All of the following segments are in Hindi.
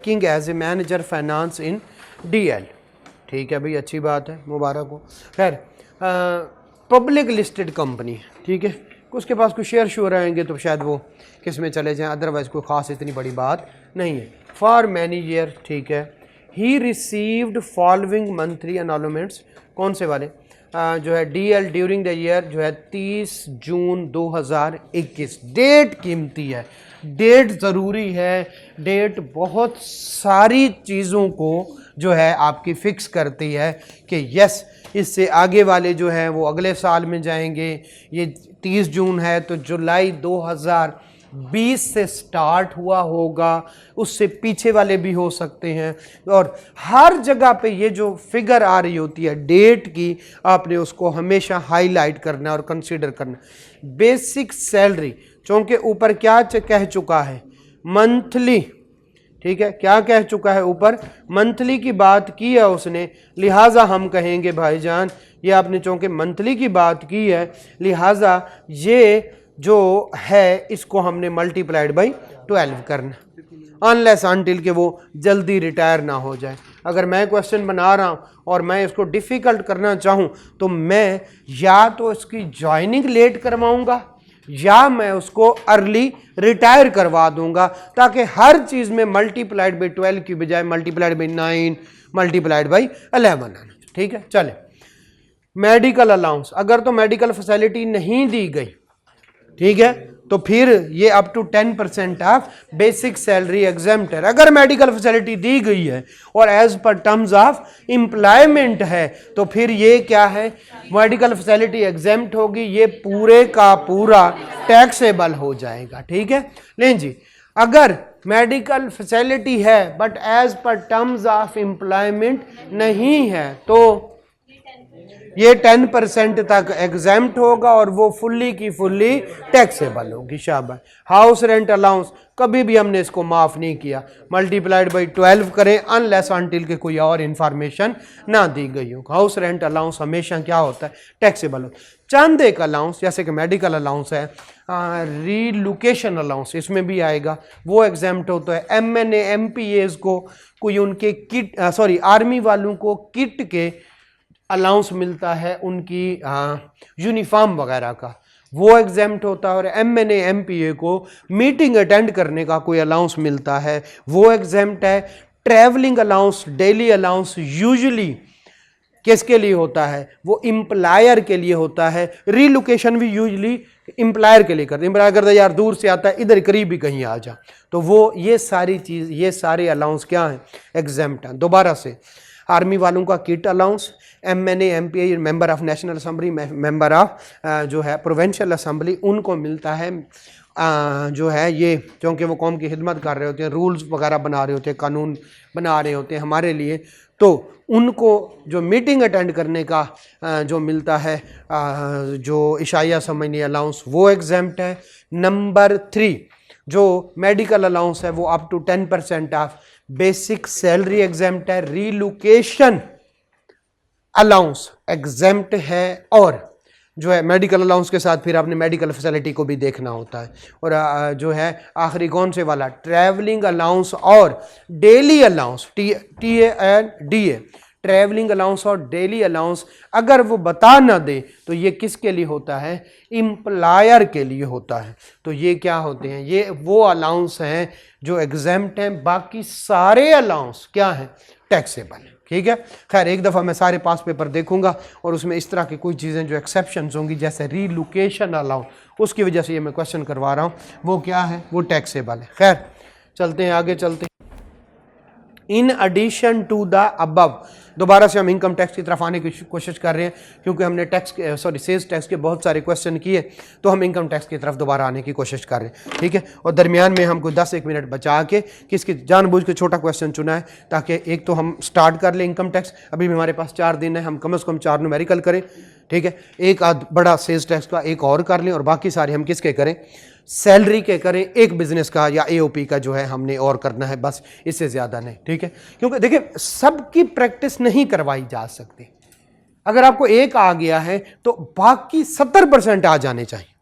Working as a manager finance in DL। ठीक है भाई, अच्छी बात है, मुबारक हो। खैर पब्लिक लिस्टेड कंपनी है, ठीक है, उसके पास कुछ शेयर शो रहेंगे तो शायद वो किस में चले जाएं, अदरवाइज कोई ख़ास इतनी बड़ी बात नहीं है। फॉर मैनी ईयर, ठीक है, he received following monthly enrolments, कौन से वाले जो है DL ड्यूरिंग द ईयर जो है 30 जून 2021। डेट कीमती है, डेट ज़रूरी है, डेट बहुत सारी चीज़ों को जो है आपकी फिक्स करती है कि यस इससे आगे वाले जो हैं वो अगले साल में जाएंगे। ये 30 जून है तो जुलाई 2020 से स्टार्ट हुआ होगा, उससे पीछे वाले भी हो सकते हैं। और हर जगह पे ये जो फिगर आ रही होती है डेट की, आपने उसको हमेशा हाईलाइट करना और कंसीडर करना। बेसिक सैलरी चूँकि ऊपर क्या कह चुका है, मंथली, ठीक है, क्या कह चुका है ऊपर, मंथली की बात की है उसने, लिहाजा हम कहेंगे भाईजान ये आपने चूँकि मंथली की बात की है, लिहाजा ये जो है इसको हमने मल्टीप्लाइड बाई 12 करना, अनलेस अनटिल के वो जल्दी रिटायर ना हो जाए। अगर मैं क्वेश्चन बना रहा हूँ और मैं इसको डिफ़िकल्ट करना चाहूँ तो मैं या तो इसकी ज्वाइनिंग लेट करवाऊँगा या मैं उसको अर्ली रिटायर करवा दूंगा, ताकि हर चीज़ में मल्टीप्लाइड बाई 12 की बजाय मल्टीप्लाइड बाई 9, मल्टीप्लाइड बाई 11 आना। ठीक है, चले। मेडिकल अलाउंस, अगर तो मेडिकल फैसिलिटी नहीं दी गई, ठीक है, तो फिर ये up to 10% of basic salary exempt है। अगर मेडिकल फैसिलिटी दी गई है और as per terms of employment है तो फिर ये क्या है, मेडिकल फैसिलिटी एग्जेम्प्ट होगी, ये पूरे का पूरा टैक्सेबल हो जाएगा। ठीक है, लें जी, अगर मेडिकल फैसिलिटी है but as per terms of employment नहीं है तो ये 10% तक एग्जेम्प्ट होगा और वो फुल्ली की फुल्ली टैक्सेबल होगी। शाबाश। हाउस रेंट अलाउंस कभी भी हमने इसको माफ़ नहीं किया, मल्टीप्लाइड बाई 12 करें अनलेस अनटिल के कोई और इन्फॉर्मेशन ना दी गई हो। हाउस रेंट अलाउंस हमेशा क्या होता है, टैक्सेबल होता है। चंद एक अलाउंस जैसे कि मेडिकल अलाउंस है, रीलोकेशन अलाउंस इसमें भी आएगा, वो एग्जेम्प्ट होता है। MNA MPAs को कोई उनके किट आर्मी वालों को किट के अलाउंस मिलता है, उनकी यूनिफॉर्म वगैरह का, वो एग्जेम्प्ट होता है। और MNA MPA को मीटिंग अटेंड करने का कोई अलाउंस मिलता है, वो एग्जेम्प्ट है। Travelling allowance, daily allowance usually किसके लिए होता है, वो एम्प्लॉयर के लिए होता है। रीलोकेशन भी यूजुअली एम्प्लॉयर के लिए करते हैं, एम्प्लॉयर करता है यार दूर से आता है इधर करीब ही कहीं आ जा, तो वो ये सारी चीज़, ये सारे अलाउंस क्या हैं, एग्जेम्प्ट हैं। दोबारा से, आर्मी वालों का kit allowance, MNA MPA member of national assembly, member of जो है प्रोविंशियल असम्बली, उनको मिलता है जो है ये, क्योंकि वो कौम की खिदमत कर रहे होते हैं, रूल्स वगैरह बना रहे होते हैं, कानून बना रहे होते हैं हमारे लिए, तो उनको जो मीटिंग अटेंड करने का जो मिलता है जो इशाया समझनी अलाउंस, वो एग्जेम्प्ट है। नंबर 3 जो मेडिकल अलाउंस है वो up to 10% of basic salary exempt है। रीलोकेशन अलाउंस एग्जेम्प्ट है, और जो है मेडिकल अलाउंस के साथ फिर आपने मेडिकल फैसिलिटी को भी देखना होता है। और जो है आखिरी कौन से वाला, ट्रैवलिंग अलाउंस और daily allowance, TA and DA, travelling allowance और डेली अलाउंस अगर वो बता ना दे तो ये किसके लिए होता है, एम्प्लॉयर के लिए होता है। तो ये क्या होते हैं, ये वो अलाउंस हैं जो एग्जेम्प्ट हैं, बाकी सारे अलाउंस क्या हैं, टैक्सेबल है। ठीक है, खैर एक दफ़ा मैं सारे पास पेपर देखूंगा और उसमें इस तरह की कोई चीज़ें जो एक्सेप्शंस होंगी जैसे रीलोकेशन अलाउंस, उसकी वजह से ये मैं क्वेश्चन करवा रहा हूँ, वो क्या है, वो टैक्सेबल है। खैर चलते हैं आगे, चलते हैं। In addition to the above, दोबारा से हम इनकम टैक्स की तरफ आने की कोशिश कर रहे हैं क्योंकि हमने सेल्स टैक्स के बहुत सारे क्वेश्चन किए, तो हम इनकम टैक्स की तरफ दोबारा आने की कोशिश कर रहे हैं। ठीक है, और दरमियान में हमको 10-1 मिनट बचा के किसकी जानबूझ के छोटा क्वेश्चन चुना है ताकि एक तो हम स्टार्ट कर लें इनकम टैक्स, अभी भी हमारे पास 4 दिन है, हम कम से कम 4 न्यूमेरिकल करें। ठीक है, एक आध बड़ा सेल्स टैक्स का एक और कर लें और बाकी सारे हम किसके करें, सैलरी के करें, एक बिजनेस का या AOP का जो है हमने और करना है, बस इससे ज़्यादा नहीं। ठीक है, क्योंकि देखिए सबकी प्रैक्टिस नहीं करवाई जा सकती, अगर आपको एक आ गया है तो बाकी 70% आ जाने चाहिए।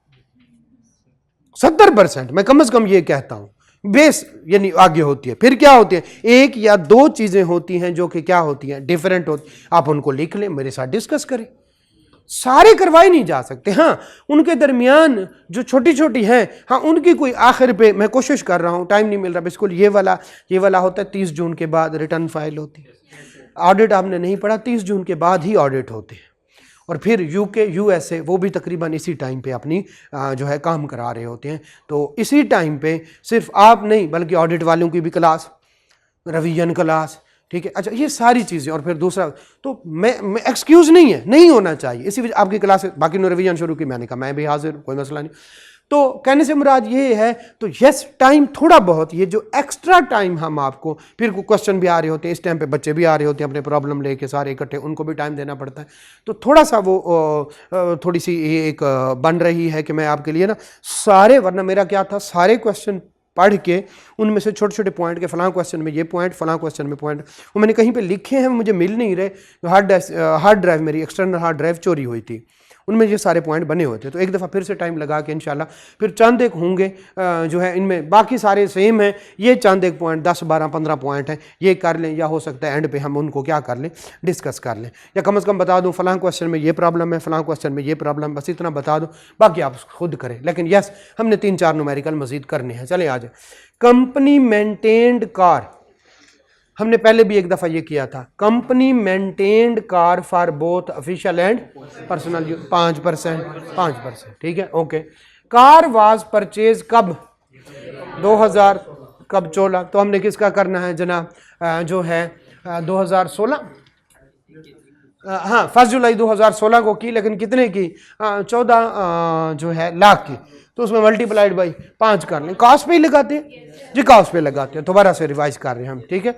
70% मैं कम से कम ये कहता हूं, बेस यानी आगे होती है। फिर क्या होती है, एक या दो चीजें होती हैं जो कि क्या होती हैं, डिफरेंट होती। आप उनको लिख लें, मेरे साथ डिस्कस करें। सारे करवाए नहीं जा सकते, हाँ उनके दरमियान जो छोटी छोटी हैं, हाँ उनकी कोई आखिर पे मैं कोशिश कर रहा हूँ, टाइम नहीं मिल रहा। बिल्कुल ये वाला होता है 30 जून के बाद रिटर्न फाइल होती है। ऑडिट आपने नहीं पढ़ा, 30 जून के बाद ही ऑडिट होते हैं। और फिर यूके यूएसए वो भी तकरीबन इसी टाइम पे अपनी जो है काम करा रहे होते हैं। तो इसी टाइम पे सिर्फ आप नहीं बल्कि ऑडिट वालों की भी क्लास, रिवीजन क्लास, ठीक है। अच्छा ये सारी चीज़ें। और फिर दूसरा तो मैं एक्सक्यूज़ नहीं है, नहीं होना चाहिए। इसी वजह आपकी क्लास बाकी ने रिवीजन शुरू की, मैंने कहा मैं भी हाजिर, कोई मसला नहीं। तो कहने से मुराद ये है, तो यस टाइम थोड़ा बहुत, ये जो एक्स्ट्रा टाइम हम आपको, फिर क्वेश्चन भी आ रहे होते हैं, इस टाइम पे बच्चे भी आ रहे होते हैं अपने प्रॉब्लम लेके सारे इकट्ठे, उनको भी टाइम देना पड़ता है। तो थोड़ा सा वो थोड़ी सी ये एक बन रही है कि मैं आपके लिए ना सारे, वरना मेरा क्या था, सारे क्वेश्चन पढ़ के उनमें से छोटे छोटे पॉइंट के, फलां क्वेश्चन में ये पॉइंट, फलां क्वेश्चन में पॉइंट, वो मैंने कहीं पे लिखे हैं, मुझे मिल नहीं रहे। हार्ड ड्राइव मेरी एक्सटर्नल हार्ड ड्राइव चोरी हुई थी, उनमें ये सारे पॉइंट बने हुए थे। तो एक दफ़ा फिर से टाइम लगा के इंशाल्लाह फिर चंद एक होंगे जो है, इनमें बाकी सारे सेम हैं, ये चंद एक पॉइंट 10 12 15 पॉइंट हैं, ये कर लें, या हो सकता है एंड पे हम उनको क्या कर लें, डिस्कस कर लें, या कम से कम बता दूं फलां क्वेश्चन में ये प्रॉब्लम है, फलां क्वेश्चन में ये प्रॉब्लम, बस इतना बता दूं, बाकी आप खुद करें। लेकिन यस हमने 3-4 न्यूमेरिकल मजीद करने हैं। चले आ जाए। कंपनी मेंटेन्ड कार, हमने पहले भी एक दफ़ा ये किया था। Company maintained car for both official and personal use 5%, ठीक है, ओके। कार वाज परचेज कब, 2000 कब 14, तो हमने किसका करना है जनाब, जो है 2016, हाँ 1 जुलाई 2016 को की, लेकिन कितने की, 14 जो है लाख की, तो उसमें मल्टीप्लाइड बाई 5 कर लें। कॉस्ट पे ही लगाते हैं जी, कॉस्ट पे लगाते हैं, दोबारा से रिवाइज कर रहे हैं हम, ठीक है।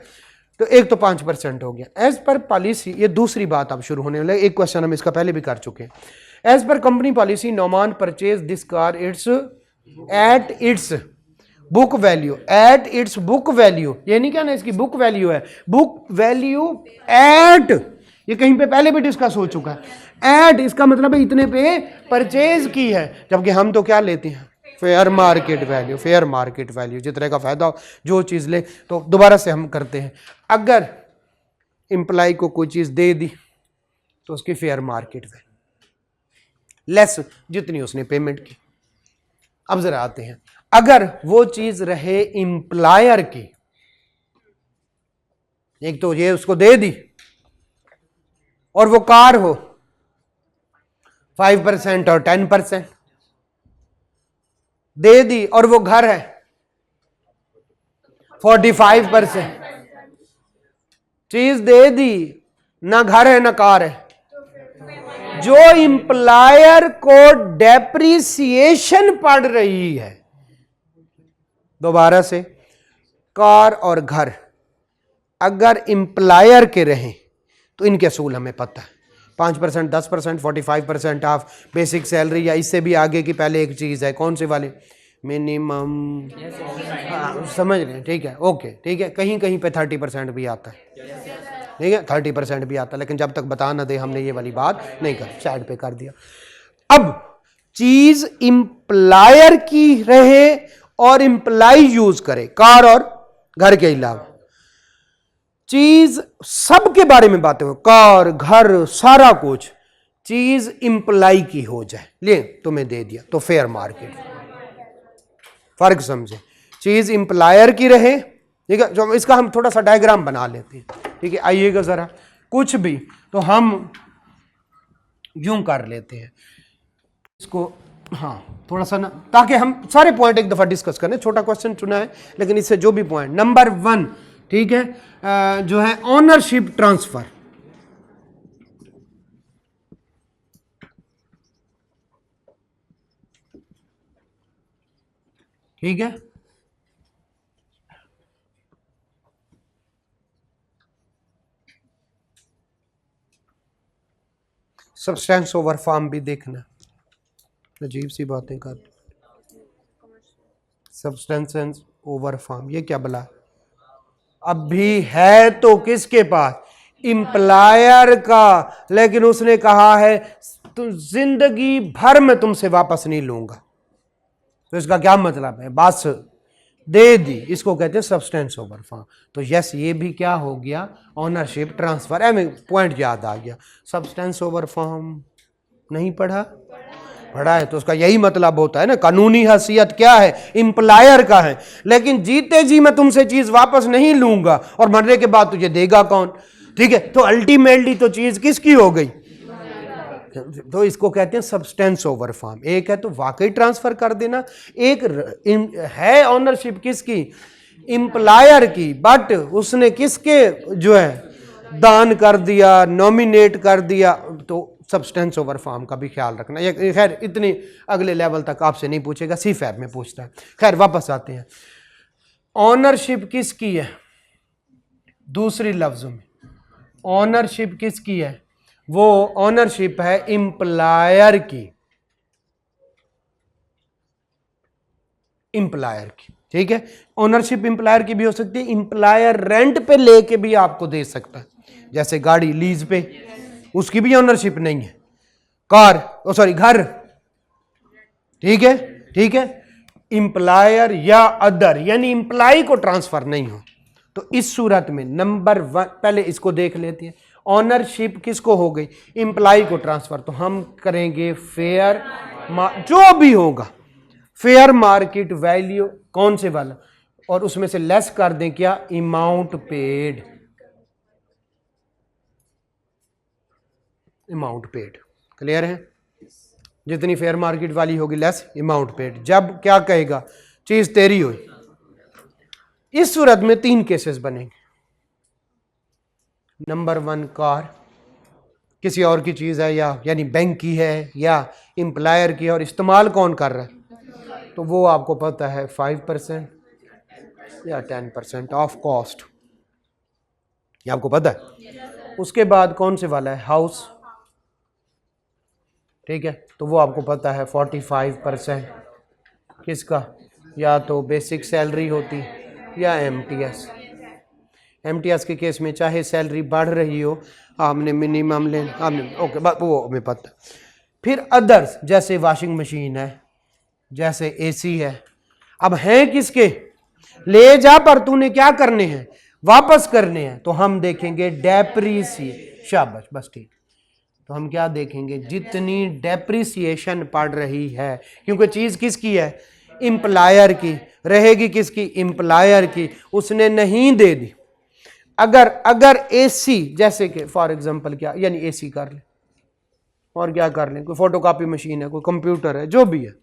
तो एक तो 5% हो गया। एज पर पॉलिसी, ये दूसरी बात अब शुरू होने वाला है, एक क्वेश्चन हम इसका पहले भी कर चुके हैं। As per company policy Noman purchase this car it's at its book value, at its book value, ये नहीं कहना इसकी बुक वैल्यू है, बुक वैल्यू एट, ये कहीं पे पहले भी डिस्कस हो चुका है। एट इसका मतलब है इतने पे परचेज की है, जबकि हम तो क्या लेते हैं, fair market value. Fair market value जितने का फायदा हो, जो चीज़ ले, तो दोबारा से हम करते हैं। अगर एम्प्लॉय को कोई चीज़ दे दी तो उसकी फेयर मार्केट वैल्यू लेस जितनी उसने पेमेंट की। अब जरा आते हैं, अगर वो चीज़ रहे एम्प्लॉयर की, एक तो ये उसको दे दी और वो कार हो 5% और 10%, दे दी और वो घर है 45%, चीज दे दी, ना घर है ना कार है, जो इंप्लायर को डेप्रिसिएशन पड़ रही है, दोबारा से, कार और घर अगर इंप्लायर के रहें तो इनके असूल हमें पता है, 5%, 10%, 45% ऑफ बेसिक सैलरी, या इससे भी आगे की पहले एक चीज़ है, कौन से वाले, मिनिमम, समझ रहे हैं, ठीक है, ओके, ठीक है। कहीं कहीं पे 30% भी आता है, ठीक है, 30% भी आता है, लेकिन जब तक बता ना दे हमने ये वाली बात नहीं कर, साइड पे कर दिया। अब चीज इंप्लायर की रहे और इंप्लाई यूज करे, कार और घर के अलावा, चीज सबके बारे में बातें हो, कार घर सारा कुछ, चीज इंप्लाई की हो जाए, ले तुम्हें दे दिया, तो फेयर मार्केट। फर्क समझे, चीज इंप्लायर की रहे, ठीक है, जो इसका हम थोड़ा सा डायग्राम बना लेते हैं, ठीक है, आइएगा जरा, कुछ भी तो हम यूं कर लेते हैं इसको, हाँ थोड़ा सा ना, ताकि हम सारे पॉइंट एक दफा डिस्कस करें। छोटा क्वेश्चन चुना है, लेकिन इससे जो भी पॉइंट, नंबर 1, ठीक है, जो है ओनरशिप ट्रांसफर, ठीक है, सब्सटेंस ओवर फॉर्म भी देखना, अजीब सी बातें कर, सब्सटेंस ओवर फॉर्म, ये क्या बला, अब भी है तो किसके पास, इंप्लायर का, लेकिन उसने कहा है तो जिंदगी भर में तुमसे वापस नहीं लूंगा, तो इसका क्या मतलब है, बस दे दी, इसको कहते हैं सब्सटेंस ओवर फॉर्म। तो यस, ये भी क्या हो गया, ओनरशिप ट्रांसफर। हमें पॉइंट याद आ गया। सब्सटेंस ओवर फॉर्म नहीं पढ़ा है तो उसका यही मतलब होता है ना, कानूनी हैसियत क्या है, इंप्लायर का है। लेकिन जीते जी मैं तुमसे चीज वापस नहीं लूंगा और मरने के बाद तुझे देगा कौन, ठीक है। तो अल्टीमेटली तो चीज किसकी हो गई, तो इसको कहते हैं सब्सटेंस ओवर फॉर्म। एक है तो वाकई ट्रांसफर कर देना, एक है ओनरशिप किसकी, इंप्लायर की, बट उसने किसके जो है दान कर दिया, नॉमिनेट कर दिया, तो सब्सटेंस ओवर फॉर्म का भी ख्याल रखना। ये खैर इतनी अगले लेवल तक आपसे नहीं पूछेगा, सी फैब में पूछता है। खैर वापस आते हैं, ऑनरशिप किसकी है, दूसरी लफ्जों में ऑनरशिप किसकी है, वो ऑनरशिप है इंप्लायर की, इंप्लायर की, ठीक है। ओनरशिप इंप्लायर की भी हो सकती है, इंप्लायर रेंट पे लेके भी आपको दे सकता है, जैसे गाड़ी लीज पे, उसकी भी ओनरशिप नहीं है, कार सॉरी घर, ठीक है, ठीक है। इंप्लायर या अदर यानी इंप्लाई को ट्रांसफर नहीं हो, तो इस सूरत में नंबर 1 पहले इसको देख लेते हैं, ऑनरशिप किसको हो गई, इंप्लाई को ट्रांसफर। तो हम करेंगे फेयर, जो भी होगा फेयर मार्केट वैल्यू, कौन से वाला, और उसमें से लेस कर दें क्या, amount paid, amount paid. Clear है, जितनी फेयर मार्केट वाली होगी लेस अमाउंट पेड। जब क्या कहेगा, चीज तेरी हुई। इस सूरत में 3 केसेस बनेंगे। नंबर 1, कार किसी और की चीज है, या यानी बैंक की है या इंप्लायर की है, और इस्तेमाल कौन कर रहा है, तो वो आपको पता है 5% या 10% ऑफ कॉस्ट, ये आपको पता है। उसके बाद कौन से वाला है, हाउस, ठीक है, तो वो आपको पता है 45% किसका, या तो बेसिक सैलरी होती या एमटीएस। एमटीएस के केस में चाहे सैलरी बढ़ रही हो, आपने मिनिमम ले, आपने ओके, वो हमें पता। फिर अदर्स, जैसे वॉशिंग मशीन है, जैसे एसी है, अब हैं किसके, ले जा पर तूने क्या करने हैं, वापस करने हैं, तो हम देखेंगे डेप्रीसिएशन, शाबाश, बस ठीक। तो हम क्या देखेंगे, जितनी डेप्रीसिएशन पड़ रही है, क्योंकि चीज किसकी है, इंप्लायर की, रहेगी किसकी, इंप्लायर की, उसने नहीं दे दी। अगर एसी, जैसे कि फॉर एग्जांपल क्या, यानी एसी कर ले, और क्या कर ले, कोई फोटोकॉपी मशीन है, कोई कंप्यूटर है, जो भी है,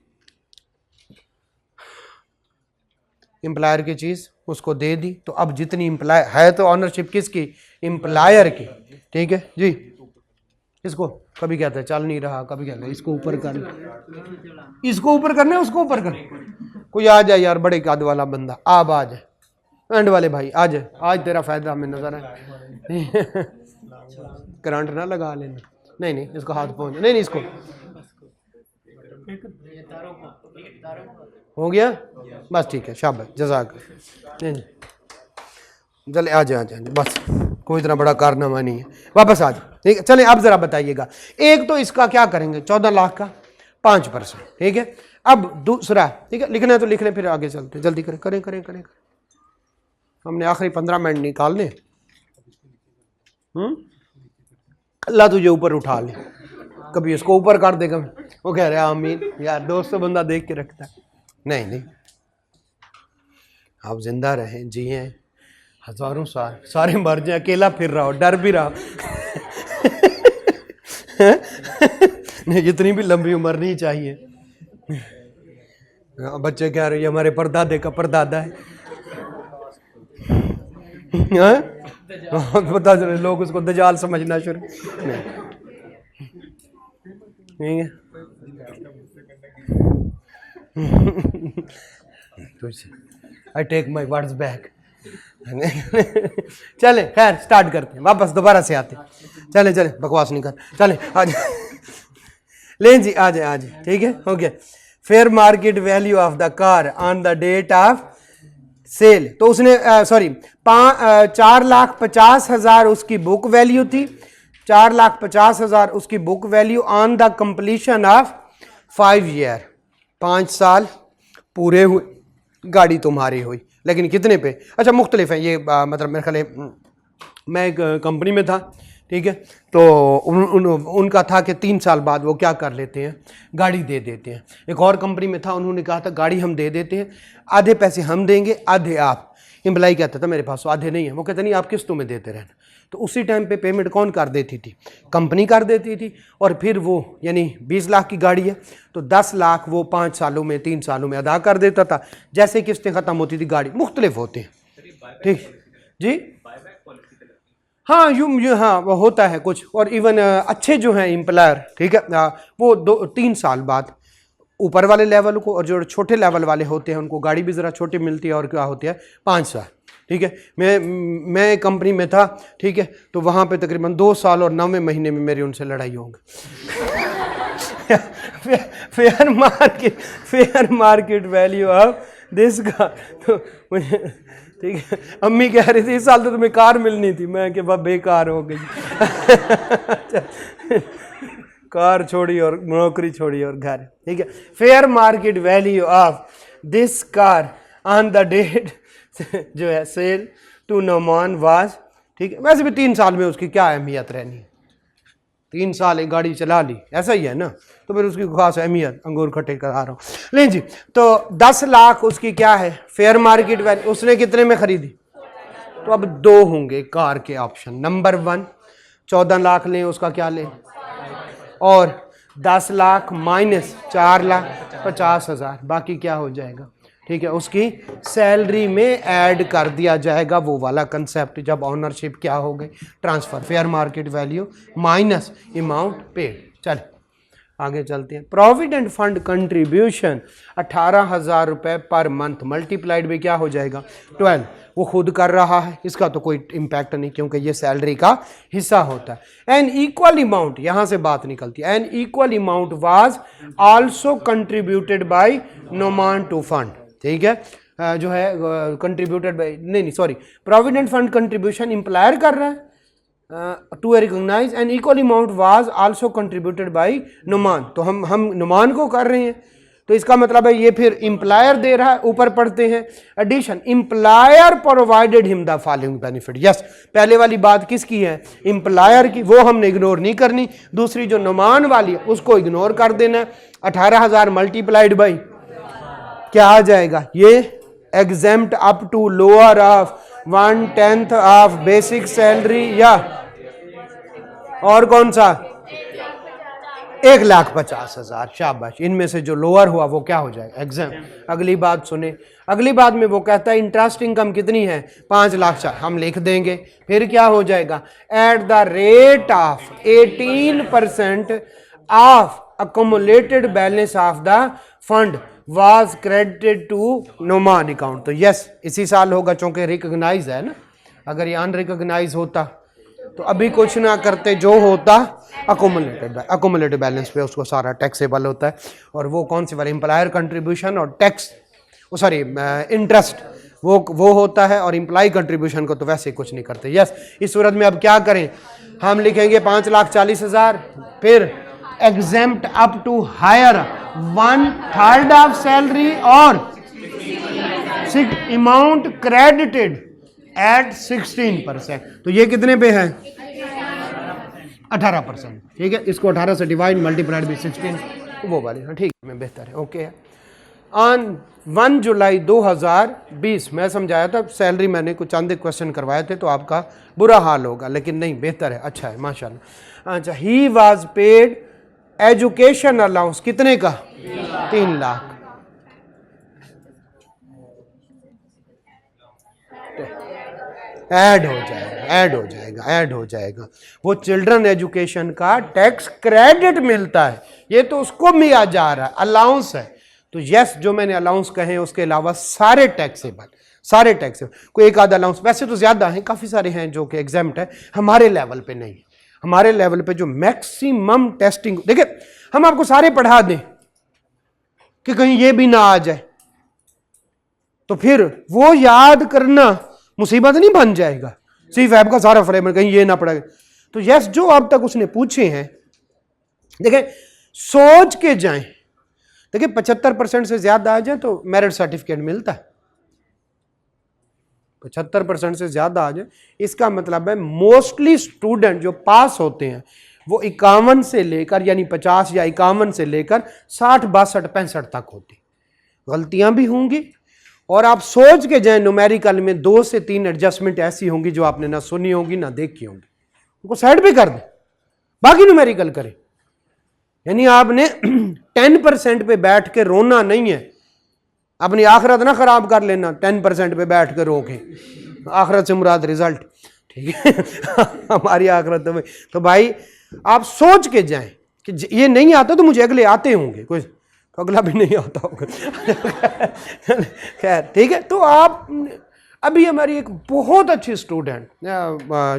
इंप्लायर की चीज उसको दे दी, तो अब जितनी इंप्लायर है, तो ऑनरशिप किसकी, इंप्लायर की, ठीक है जी। इसको कभी कहते हैं चल नहीं रहा, कभी कहते हैं इसको ऊपर कर, इसको ऊपर करना है, उसको ऊपर करना। कोई आ जाए यार, बड़े कद वाला बंदा, आप आ जाए, एंड वाले भाई आ जाए, आज तेरा फायदा हमें नजर है। करंट ना लगा लेना, नहीं नहीं, इसको हाथ पहुंच, नहीं नहीं, इसको हो गया, बस ठीक है, शाबाश, जज़ाक। चले आ जाए, बस कोई इतना बड़ा कारनामा नहीं है, वापस आ जाए, ठीक है। चले अब जरा बताइएगा, एक तो इसका क्या करेंगे, 14 लाख का 5%, ठीक है। अब दूसरा, ठीक है, लिखना है तो लिख लें, फिर आगे चलते, जल्दी करें करें करें करें, हमने आखिरी 15 मिनट निकालने। अल्लाह तुझे ऊपर उठा ले, कभी इसको ऊपर कर देगा, वो कह रहे हैं आमीन, यार दोस्तों बंदा देख के रखता है, नहीं नहीं, आप जिंदा रहें, जिए हजारों साल, सारे मर जाए, अकेला फिर रहा हो, डर भी रहा। नहीं, जितनी भी लंबी उम्र नहीं चाहिए। बच्चे कह रहे हैं हमारे परदादे का परदादा है, पता चले लोग उसको दजाल समझना शुरू, नहीं है। I take my words back. चले खैर स्टार्ट करते हैं, वापस दोबारा से आते हैं, चले चले बकवास नहीं कर, चले आज ले जी, आ जाए, ठीक है, हो गया। Fair market value of the car on the date of sale, तो उसने 4,50,000 उसकी बुक वैल्यू थी, 4,50,000 उसकी book value on the completion of 5 year, 5 साल पूरे हुए, गाड़ी तुम्हारी हुई, लेकिन कितने पे? अच्छा मुख्तलिफ है ये, मतलब मेरे ख्याल है मैं एक कंपनी में था, ठीक है, तो उनका था कि 3 साल बाद वो क्या कर लेते हैं, गाड़ी दे देते हैं। एक और कंपनी में था, उन्होंने कहा था गाड़ी हम दे देते हैं, आधे पैसे हम देंगे आधे आप। एम्प्लाई कहता था मेरे पास तो आधे नहीं है, वो कहते नहीं आप किस्तों में देते रहना। तो उसी टाइम पे पेमेंट कौन कर देती थी? कंपनी कर देती थी। और फिर वो यानी 20 लाख की गाड़ी है तो 10 लाख वो 5 सालों में 3 सालों में अदा कर देता था। जैसे किस्तें ख़त्म होती थी, गाड़ी मुख्तलिफ होते हैं, ठीक जी। हाँ यूँ हाँ वो होता है कुछ। और इवन अच्छे जो हैं एम्प्लॉयर, ठीक है, वो 2-3 साल बाद ऊपर वाले लेवल को, और जो छोटे लेवल वाले होते हैं उनको गाड़ी भी ज़रा छोटी मिलती है, और क्या होती है 5 साल, ठीक है। मैं कंपनी में था, ठीक है, तो वहाँ पे तकरीबन 2 साल और 9वें महीने में मेरी उनसे लड़ाई हो गई। Fair market value of this का, तो मुझे, ठीक है, अम्मी कह रही थी इस साल तो तुम्हें कार मिलनी थी, मैं कि वह बेकार हो गई। कार छोड़ी और नौकरी छोड़ी और घर, ठीक है। Fair market value of this car on the date जो है सेल टू नोमान वाज, ठीक है। वैसे भी 3 साल में उसकी क्या अहमियत रहनी है, 3 साल एक गाड़ी चला ली, ऐसा ही है ना, तो फिर उसकी खास अहमियत, अंगूर खट्टे करा रहा हूँ। लेकिन जी, तो 10 लाख उसकी क्या है फेयर मार्केट वैल्यू। उसने कितने में खरीदी? तो अब 2 होंगे कार के ऑप्शन। नंबर 1 14 लाख लें, उसका क्या लें, और 10 लाख माइनस 4,50,000 बाकी क्या हो जाएगा, ठीक है, उसकी सैलरी में ऐड कर दिया जाएगा। वो वाला कंसेप्ट जब ऑनरशिप क्या हो गई, transfer, fair market value minus amount paid. चल आगे चलते हैं। प्रोविडेंट फंड कंट्रीब्यूशन 18,000 रुपये पर मंथ मल्टीप्लाइड में क्या हो जाएगा 12। वो खुद कर रहा है, इसका तो कोई इम्पैक्ट नहीं क्योंकि ये सैलरी का हिस्सा होता है। एन इक्वल अमाउंट, यहां से बात निकलती है, an equal amount was also contributed by Noman to fund, ठीक है, जो है कंट्रीब्यूटेड बाय, नहीं sorry, provident fund contribution employer कर रहा है to recognize an equal amount was also contributed by Noman. तो हम नोमान को कर रहे हैं, तो इसका मतलब है ये फिर इंप्लायर दे रहा है। ऊपर पढ़ते हैं addition, employer provided him the following benefit. Yes, पहले वाली बात किसकी है, इंप्लायर की, वो हमने इग्नोर नहीं करनी। दूसरी जो नोमान वाली है उसको इग्नोर कर देना। 18,000 मल्टीप्लाइड बाई क्या आ जाएगा, ये exempt up to lower of 1/10 of basic salary, या और कौन सा 1,50,000। शाबाश, इनमें से जो लोअर हुआ वो क्या हो जाएगा, एग्जाम। अगली बात सुने, अगली बात में वो कहता है इंटरेस्ट इनकम कितनी है 5 लाख, हम लिख देंगे। फिर क्या हो जाएगा, at the rate of 18% of accumulated balance of the fund was credited to Noman account. तो यस, इसी साल होगा चूंकि रिकॉग्नाइज है ना। अगर ये अनरिकॉग्नाइज होता तो अभी कुछ ना करते, जो होता अकोमुलेटेड बैलेंस पे उसको सारा टैक्सेबल होता है। और वो कौन सी वाले, एम्प्लॉयर कंट्रीब्यूशन और टैक्स, सॉरी इंटरेस्ट, वो होता है। और एम्प्लॉय कंट्रीब्यूशन को तो वैसे ही कुछ नहीं करते। यस, इस सूरत में अब क्या करें, हम लिखेंगे 5,40,000, फिर exempt up to higher 1/3 of salary और अमाउंट क्रेडिटेड एट 16%। तो ये कितने पे है 18%, ठीक है। इसको 18 से डिवाइड मल्टीप्लाइड बाय 16, वो वाले, हाँ ठीक है, बेहतर है, ओके है। ऑन 1 जुलाई 2020 मैं समझाया था, सैलरी मैंने कुछ चंद क्वेश्चन करवाए थे तो आपका बुरा हाल होगा, लेकिन नहीं, बेहतर है, अच्छा है, माशाल्लाह। अच्छा, he was paid education allowance कितने का 3 लाख। ऐड हो जाएगा। वो चिल्ड्रन एजुकेशन का टैक्स क्रेडिट मिलता है, ये तो उसको मिला जा रहा है, अलाउंस है। तो यस, जो मैंने अलाउंस कहे उसके अलावा सारे टैक्सेबल, कोई एक आधा अलाउंस, वैसे तो ज्यादा हैं, काफी सारे हैं जो कि एग्जेम्प्ट है, हमारे लेवल पे नहीं। हमारे लेवल पे जो मैक्सिमम टेस्टिंग, देखिए हम आपको सारे पढ़ा दें कि कहीं ये भी ना आ जाए, तो फिर वो याद करना मुसीबत नहीं बन जाएगा। C-FAB का सारा फ्रेमवर्क कहीं ये ना पड़ेगा। तो यस, जो अब तक उसने पूछे हैं, देखिए सोच के जाएं। देखिए 75% से ज्यादा आ जाए तो मेरिट सर्टिफिकेट मिलता है, 75% से ज़्यादा आ जाए, इसका मतलब है मोस्टली स्टूडेंट जो पास होते हैं वो 51 से लेकर यानी 50 या 51 से लेकर 60, 62, 65 तक होती। गलतियां भी होंगी और आप सोच के जाएं न्यूमेरिकल में 2 से 3 एडजस्टमेंट ऐसी होंगी जो आपने ना सुनी होगी ना देखी होंगी, उनको साइड पे कर दें, बाकी न्यूमेरिकल करें। यानी आपने 10% पे बैठ के रोना नहीं है, अपनी आखिरत ना खराब कर लेना 10% पे बैठ के रो के, आखिरत से मुराद रिजल्ट, ठीक है हमारी आखिरत में। तो भाई आप सोच के जाएं कि ये नहीं आता तो मुझे अगले आते होंगे, कोई तो अगला भी नहीं आता होगा खैर ठीक है। तो आप अभी हमारी एक बहुत अच्छी स्टूडेंट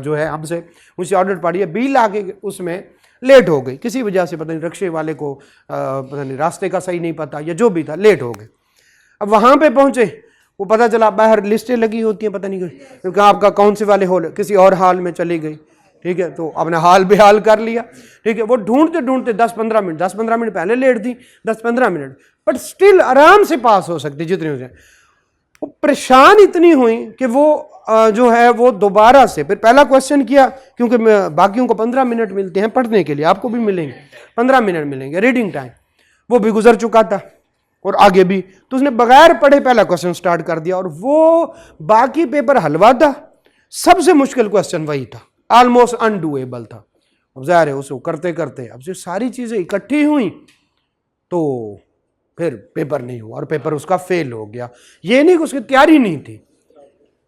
जो है हमसे मुझसे ऑर्डर पड़ी है, बिल आके उसमें लेट हो गई किसी वजह से, पता नहीं रिक्शे वाले को पता नहीं रास्ते का सही नहीं पता या जो भी था, लेट हो गए। अब वहाँ पे पहुँचे, वो पता चला बाहर लिस्टें लगी होती हैं, पता नहीं क्योंकि आपका कौन से वाले हॉल किसी और हाल में चली गई, ठीक है। तो आपने हाल बेहाल कर लिया, ठीक है। वो ढूंढते ढूंढते 10-15 मिनट पहले लेट थी, 10-15 मिनट, बट स्टिल आराम से पास हो सकती जितनी हो जाए। वो परेशान इतनी हुई कि वो जो है वो दोबारा से फिर पहला क्वेश्चन किया, क्योंकि बाकियों को 15 मिनट मिलते हैं पढ़ने के लिए, आपको भी मिलेंगे 15 मिनट मिलेंगे रीडिंग टाइम, वो भी गुजर चुका था और आगे भी, तो उसने बगैर पढ़े पहला क्वेश्चन स्टार्ट कर दिया और वो बाकी पेपर हलवा था, सबसे मुश्किल क्वेश्चन वही था, ऑलमोस्ट अनडूएबल था। अब ज़ाहिर है उसको करते करते अब जो सारी चीज़ें इकट्ठी हुई तो फिर पेपर नहीं हुआ और पेपर उसका फेल हो गया। ये नहीं कि उसकी तैयारी नहीं थी,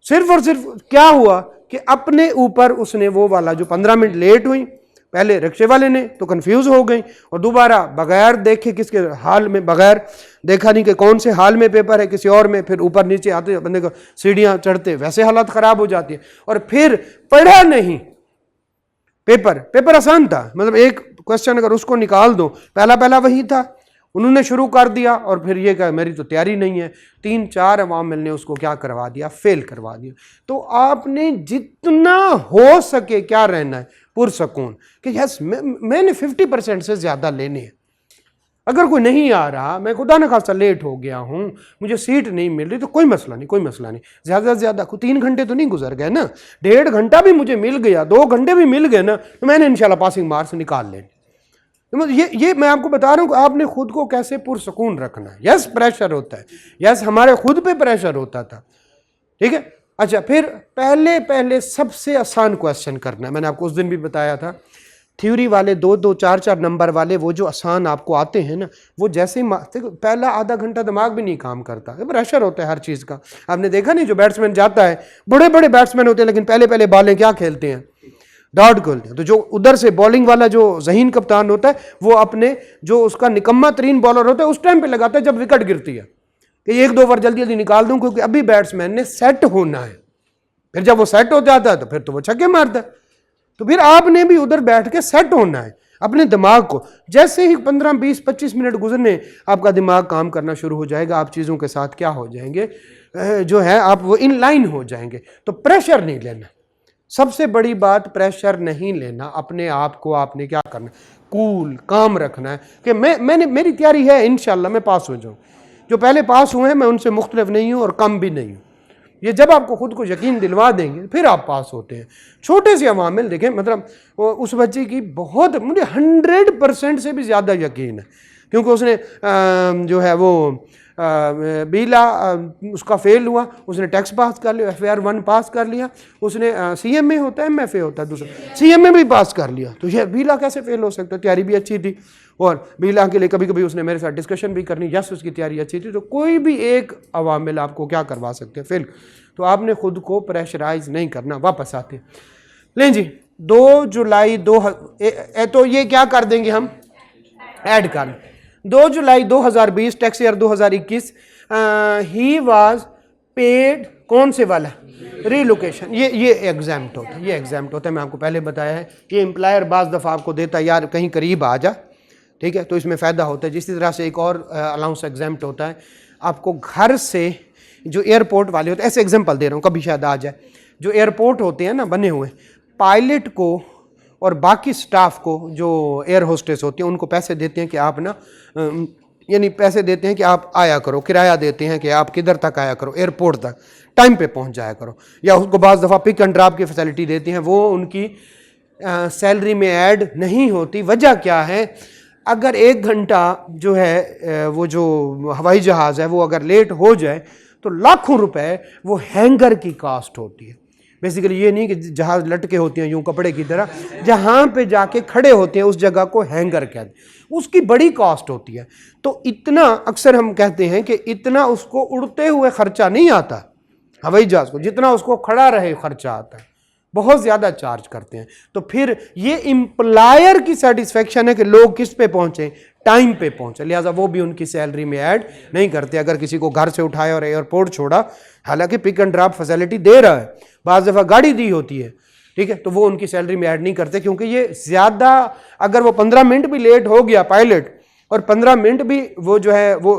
सिर्फ और सिर्फ क्या हुआ कि अपने ऊपर उसने वो वाला जो 15 मिनट लेट हुई, पहले रिक्शे वाले ने तो कंफ्यूज हो गई और दोबारा बगैर देखे किसके हाल में, बगैर देखा नहीं कि कौन से हाल में पेपर है, किसी और में, फिर ऊपर नीचे आते बंदे को सीढ़ियां चढ़ते वैसे हालत खराब हो जाती है। और फिर पढ़ा नहीं, पेपर आसान था, मतलब एक क्वेश्चन अगर उसको निकाल दो, पहला वही था, उन्होंने शुरू कर दिया और फिर ये कहा मेरी तो तैयारी नहीं है, 3-4 अवामिल ने उसको क्या करवा दिया, फेल करवा दिया। तो आपने जितना हो सके क्या रहना है पुरसकून कि यस मैंने 50% से ज़्यादा लेने हैं। अगर कोई नहीं आ रहा, मैं खुदा न खासा लेट हो गया हूँ, मुझे सीट नहीं मिल रही, तो कोई मसला नहीं, ज़्यादा से ज़्यादा 3 घंटे तो नहीं गुजर गए ना, 1.5 घंटा भी मुझे मिल गया, 2 घंटे भी मिल गए ना, तो मैंने इंशाल्लाह पासिंग मार्क्स निकाल लेने। तो ये मैं आपको बता रहा हूँ कि आपने खुद को कैसे पुरसकून रखना है। यस प्रेशर होता है, यस हमारे खुद पे प्रेशर होता था, ठीक है। अच्छा, फिर पहले सबसे आसान क्वेश्चन करना है, मैंने आपको उस दिन भी बताया था। थ्योरी वाले 2-2, 4-4 नंबर वाले वो जो आसान आपको आते हैं ना, वो जैसे ही पहला आधा घंटा दिमाग भी नहीं काम करता, प्रेशर होता है हर चीज़ का। आपने देखा नहीं, जो बैट्समैन जाता है, बड़े बड़े बैट्समैन होते हैं लेकिन पहले बॉलें क्या खेलते हैं, डॉट खेलते हैं। तो जो उधर से बॉलिंग वाला जो ज़हीन कप्तान होता है, वो अपने जो उसका निकम्मा तरीन बॉलर होता है उस टाइम पे लगाता है जब विकेट गिरती है, कि 1-2 ओवर जल्दी जल्दी निकाल दूं, क्योंकि अभी बैट्समैन ने सेट होना है। फिर जब वो सेट हो जाता है तो फिर तो वो छक्के मारता है। तो फिर आपने भी उधर बैठ के सेट होना है अपने दिमाग को। जैसे ही 15, 20, 25 मिनट गुजरने, आपका दिमाग काम करना शुरू हो जाएगा, आप चीज़ों के साथ क्या हो जाएंगे, जो है आप वो इन लाइन हो जाएंगे। तो प्रेशर नहीं लेना, सबसे बड़ी बात प्रेशर नहीं लेना। अपने आप को आपने क्या करना, कूल काम रखना है कि मेरी तैयारी है, इंशाल्लाह मैं पास हो जाऊँ। जो पहले पास हुए हैं मैं उनसे मुख्तलिफ नहीं हूँ और कम भी नहीं हूँ। ये जब आपको खुद को यकीन दिलवा देंगे फिर आप पास होते हैं। छोटे से अवामिल देखें, मतलब उस बच्चे की बहुत, मुझे 100% से भी ज़्यादा यकीन है, क्योंकि उसने जो है वो बीला उसका फेल हुआ, उसने टैक्स पास कर लिया, FAR 1 पास कर लिया, उसने CMA होता है, MFA होता है दूसरा, CMA भी पास कर लिया। तो ये बीला कैसे फेल हो सकता है, तैयारी भी अच्छी थी और बीला के लिए कभी कभी उसने मेरे साथ डिस्कशन भी करनी, यस उसकी तैयारी अच्छी थी। तो कोई भी एक अवामिल आपको क्या करवा सकते हैं, फेल। तो आपने खुद को प्रेशराइज नहीं करना। वापस आते लें जी, 2 जुलाई तो ये क्या कर देंगे हम, ऐड कर 2 जुलाई 2020 tax year 2021 he was paid, कौन से वाला, रिलोकेशन। ये एग्जाम्प्ट होता है, ये एग्जाम्प्ट होता है, मैं आपको पहले बताया है। ये एम्प्लॉयर बाज़ दफ़ा आपको देता है, यार कहीं करीब आ जा, ठीक है, तो इसमें फ़ायदा होता है। जिस तरह से एक और अलाउंस एग्जाम्प्ट होता है, आपको घर से जो एयरपोर्ट वाले होते हैं, ऐसे एग्जाम्पल दे रहा हूँ कभी शायद आ जाए, जो एयरपोर्ट होते हैं ना बने हुए, पायलट को और बाकी स्टाफ को जो एयर होस्टेस होती हैं उनको पैसे देते हैं कि आप ना यानी पैसे देते हैं कि आप आया करो, किराया देते हैं कि आप किधर तक आया करो, एयरपोर्ट तक टाइम पे पहुंच जाया करो, या उसको बाज़ दफ़ा पिक एंड ड्रॉप की फैसिलिटी देते हैं, वो उनकी सैलरी में ऐड नहीं होती। वजह क्या है? अगर 1 घंटा जो है वो जो हवाई जहाज़ है वो अगर लेट हो जाए तो लाखों रुपए वो हैंगर की कास्ट होती है। बेसिकली ये नहीं कि जहाज़ लटके होते हैं यूं कपड़े की तरह, जहाँ पे जाके खड़े होते हैं उस जगह को हैंगर कहते हैं, उसकी बड़ी कॉस्ट होती है। तो इतना अक्सर हम कहते हैं कि इतना उसको उड़ते हुए खर्चा नहीं आता हवाई जहाज़ को, जितना उसको खड़ा रहे खर्चा आता है, बहुत ज़्यादा चार्ज करते हैं। तो फिर ये एम्प्लॉयर की सेटिस्फेक्शन है कि लोग किस पे पहुंचे, टाइम पे पहुंचे, लिहाजा वो भी उनकी सैलरी में ऐड नहीं करते। अगर किसी को घर से उठाया और एयरपोर्ट छोड़ा, हालांकि पिक एंड ड्रॉप फैसिलिटी दे रहा है, बाज़ दफ़ा गाड़ी दी होती है, ठीक है, तो वो उनकी सैलरी में ऐड नहीं करते, क्योंकि ये ज़्यादा, अगर वो 15 मिनट भी लेट हो गया पायलट, और 15 मिनट भी वो जो है वो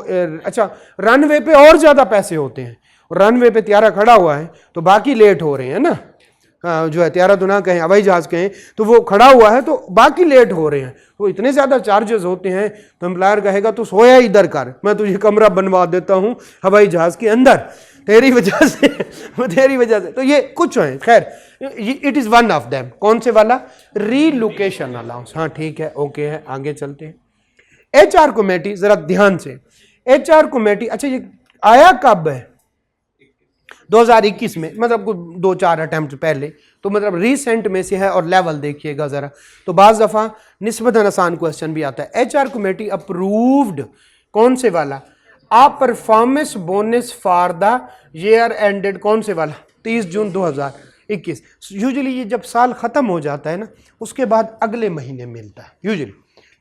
अच्छा रनवे पे और ज़्यादा पैसे होते हैं, रनवे पे त्यारा खड़ा हुआ है तो बाकी लेट हो रहे हैं ना, जो है त्यारा तो ना कहें, हवाई जहाज़ कहें, तो वो खड़ा हुआ है तो बाकी लेट हो रहे हैं, तो इतने ज़्यादा चार्जेस होते हैं। तो एम्प्लॉयर कहेगा तो सोया इधर कर, मैं तुझे कमरा बनवा देता हूँ हवाई जहाज़ के अंदर, तेरी वजह से तेरी वजह से। तो ये कुछ है, खैर it is one of them. कौन से वाला? Relocation allowance. हाँ ठीक है, ओके है, आगे चलते हैं। HR कमेटी, ज़रा ध्यान से, HR कमेटी, अच्छा ये आया कब है? 2021 में, मतलब कुछ 2-4 अटेम्प्ट पहले, तो मतलब रिसेंट में से है। और लेवल देखिएगा ज़रा, तो बाज़ दफ़ा निस्बतन आसान क्वेश्चन भी आता है। HR कमेटी अप्रूव्ड कौन से वाला? आप performance bonus for the year ended कौन से वाला? 30 जून 2021। यूजुअली ये जब साल ख़त्म हो जाता है ना, उसके बाद अगले महीने मिलता है। यूजुअली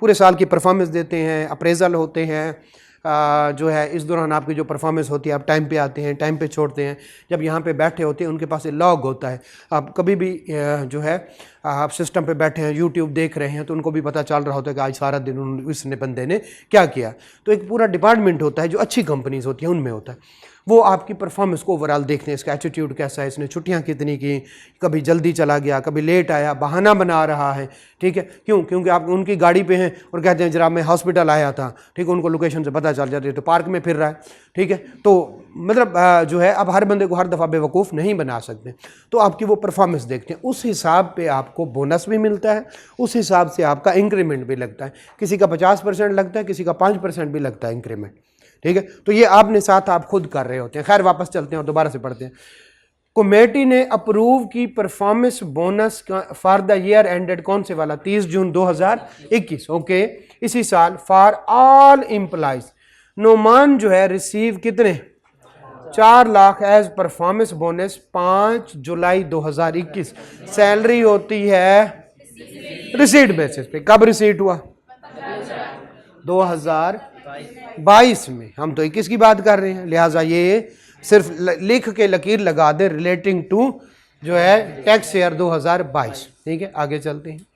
पूरे साल की परफॉर्मेंस देते हैं, अप्रेजल होते हैं, जो है इस दौरान आपकी जो परफॉर्मेंस होती है, आप टाइम पे आते हैं, टाइम पे छोड़ते हैं, जब यहाँ पे बैठे होते हैं उनके पास लॉग होता है। आप कभी भी जो है आप सिस्टम पे बैठे हैं, यूट्यूब देख रहे हैं, तो उनको भी पता चल रहा होता है कि आज सारा दिन इसने बंदे ने क्या किया। तो एक पूरा डिपार्टमेंट होता है जो अच्छी कंपनीज होती हैं उनमें होता है, वो आपकी परफॉर्मेंस को ओवरऑल देखते हैं, इसका एटीट्यूड कैसा है, इसने छुट्टियां कितनी की, कभी जल्दी चला गया, कभी लेट आया, बहाना बना रहा है, ठीक है, क्यों? क्योंकि आप उनकी गाड़ी पे हैं और कहते हैं जरा मैं हॉस्पिटल आया था, ठीक है, उनको लोकेशन से पता चल जाती है, तो पार्क में फिर रहा है, ठीक है। तो मतलब जो है अब हर बंदे को हर दफ़ा बेवकूफ़ नहीं बना सकते, तो आपकी वो परफॉर्मेंस देखते हैं, उस हिसाब पे आपको बोनस भी मिलता है, उस हिसाब से आपका इंक्रीमेंट भी लगता है। किसी का 50% लगता है, किसी का 5% भी लगता है इंक्रीमेंट, ठीक है। तो ये आपने साथ आप खुद कर रहे होते हैं। खैर वापस चलते हैं और दोबारा से पढ़ते हैं। कमेटी ने अप्रूव की performance bonus for the year ended कौन से वाला? 30 जून 2021, ओके, इसी साल फॉर ऑल एम्प्लॉइज। नोमान जो है रिसीव कितने? 4 लाख एज परफॉर्मेंस बोनस 5 जुलाई 2021। सैलरी होती है रिसीट बेसिस पे। कब रिसीट हुआ? 2022 में। हम तो 21 की बात कर रहे हैं, लिहाजा ये सिर्फ लिख के लकीर लगा दे रिलेटिंग टू जो है टैक्स ईयर 2022, ठीक है। आगे चलते हैं।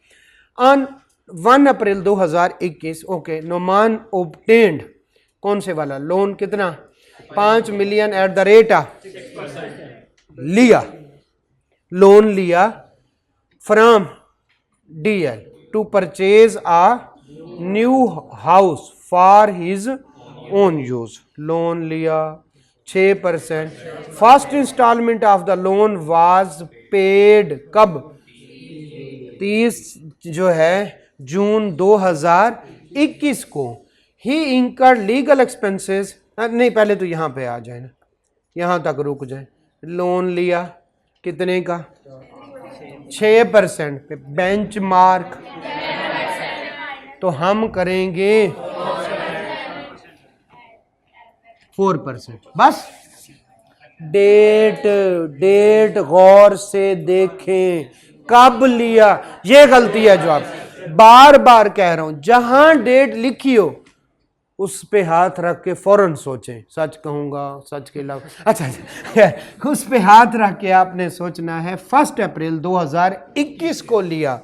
On 1 April 2021, okay, Noman obtained कौन से वाला? लोन कितना? 5 million at the rate of लिया, लोन लिया from DL to purchase a new house for his own use. Loan लिया 6%। First installment of the loan was paid कब? 30 जो है जून 2021 को। ही इंकर्ड लीगल एक्सपेंसेस, नहीं पहले तो यहाँ पे आ जाए ना, यहाँ तक रुक जाए। लोन लिया कितने का? 6% पे बेंचमार्क, तो हम करेंगे 4%। बस डेट गौर से देखें, कब लिया, ये गलती है जो आप बार बार कह रहा हूं। जहां डेट लिखी हो उस पे हाथ रख के फौरन सोचें, सच कहूंगा सच के अलावा, अच्छा उस पे हाथ रख के आपने सोचना है 1 अप्रैल 2021 को लिया।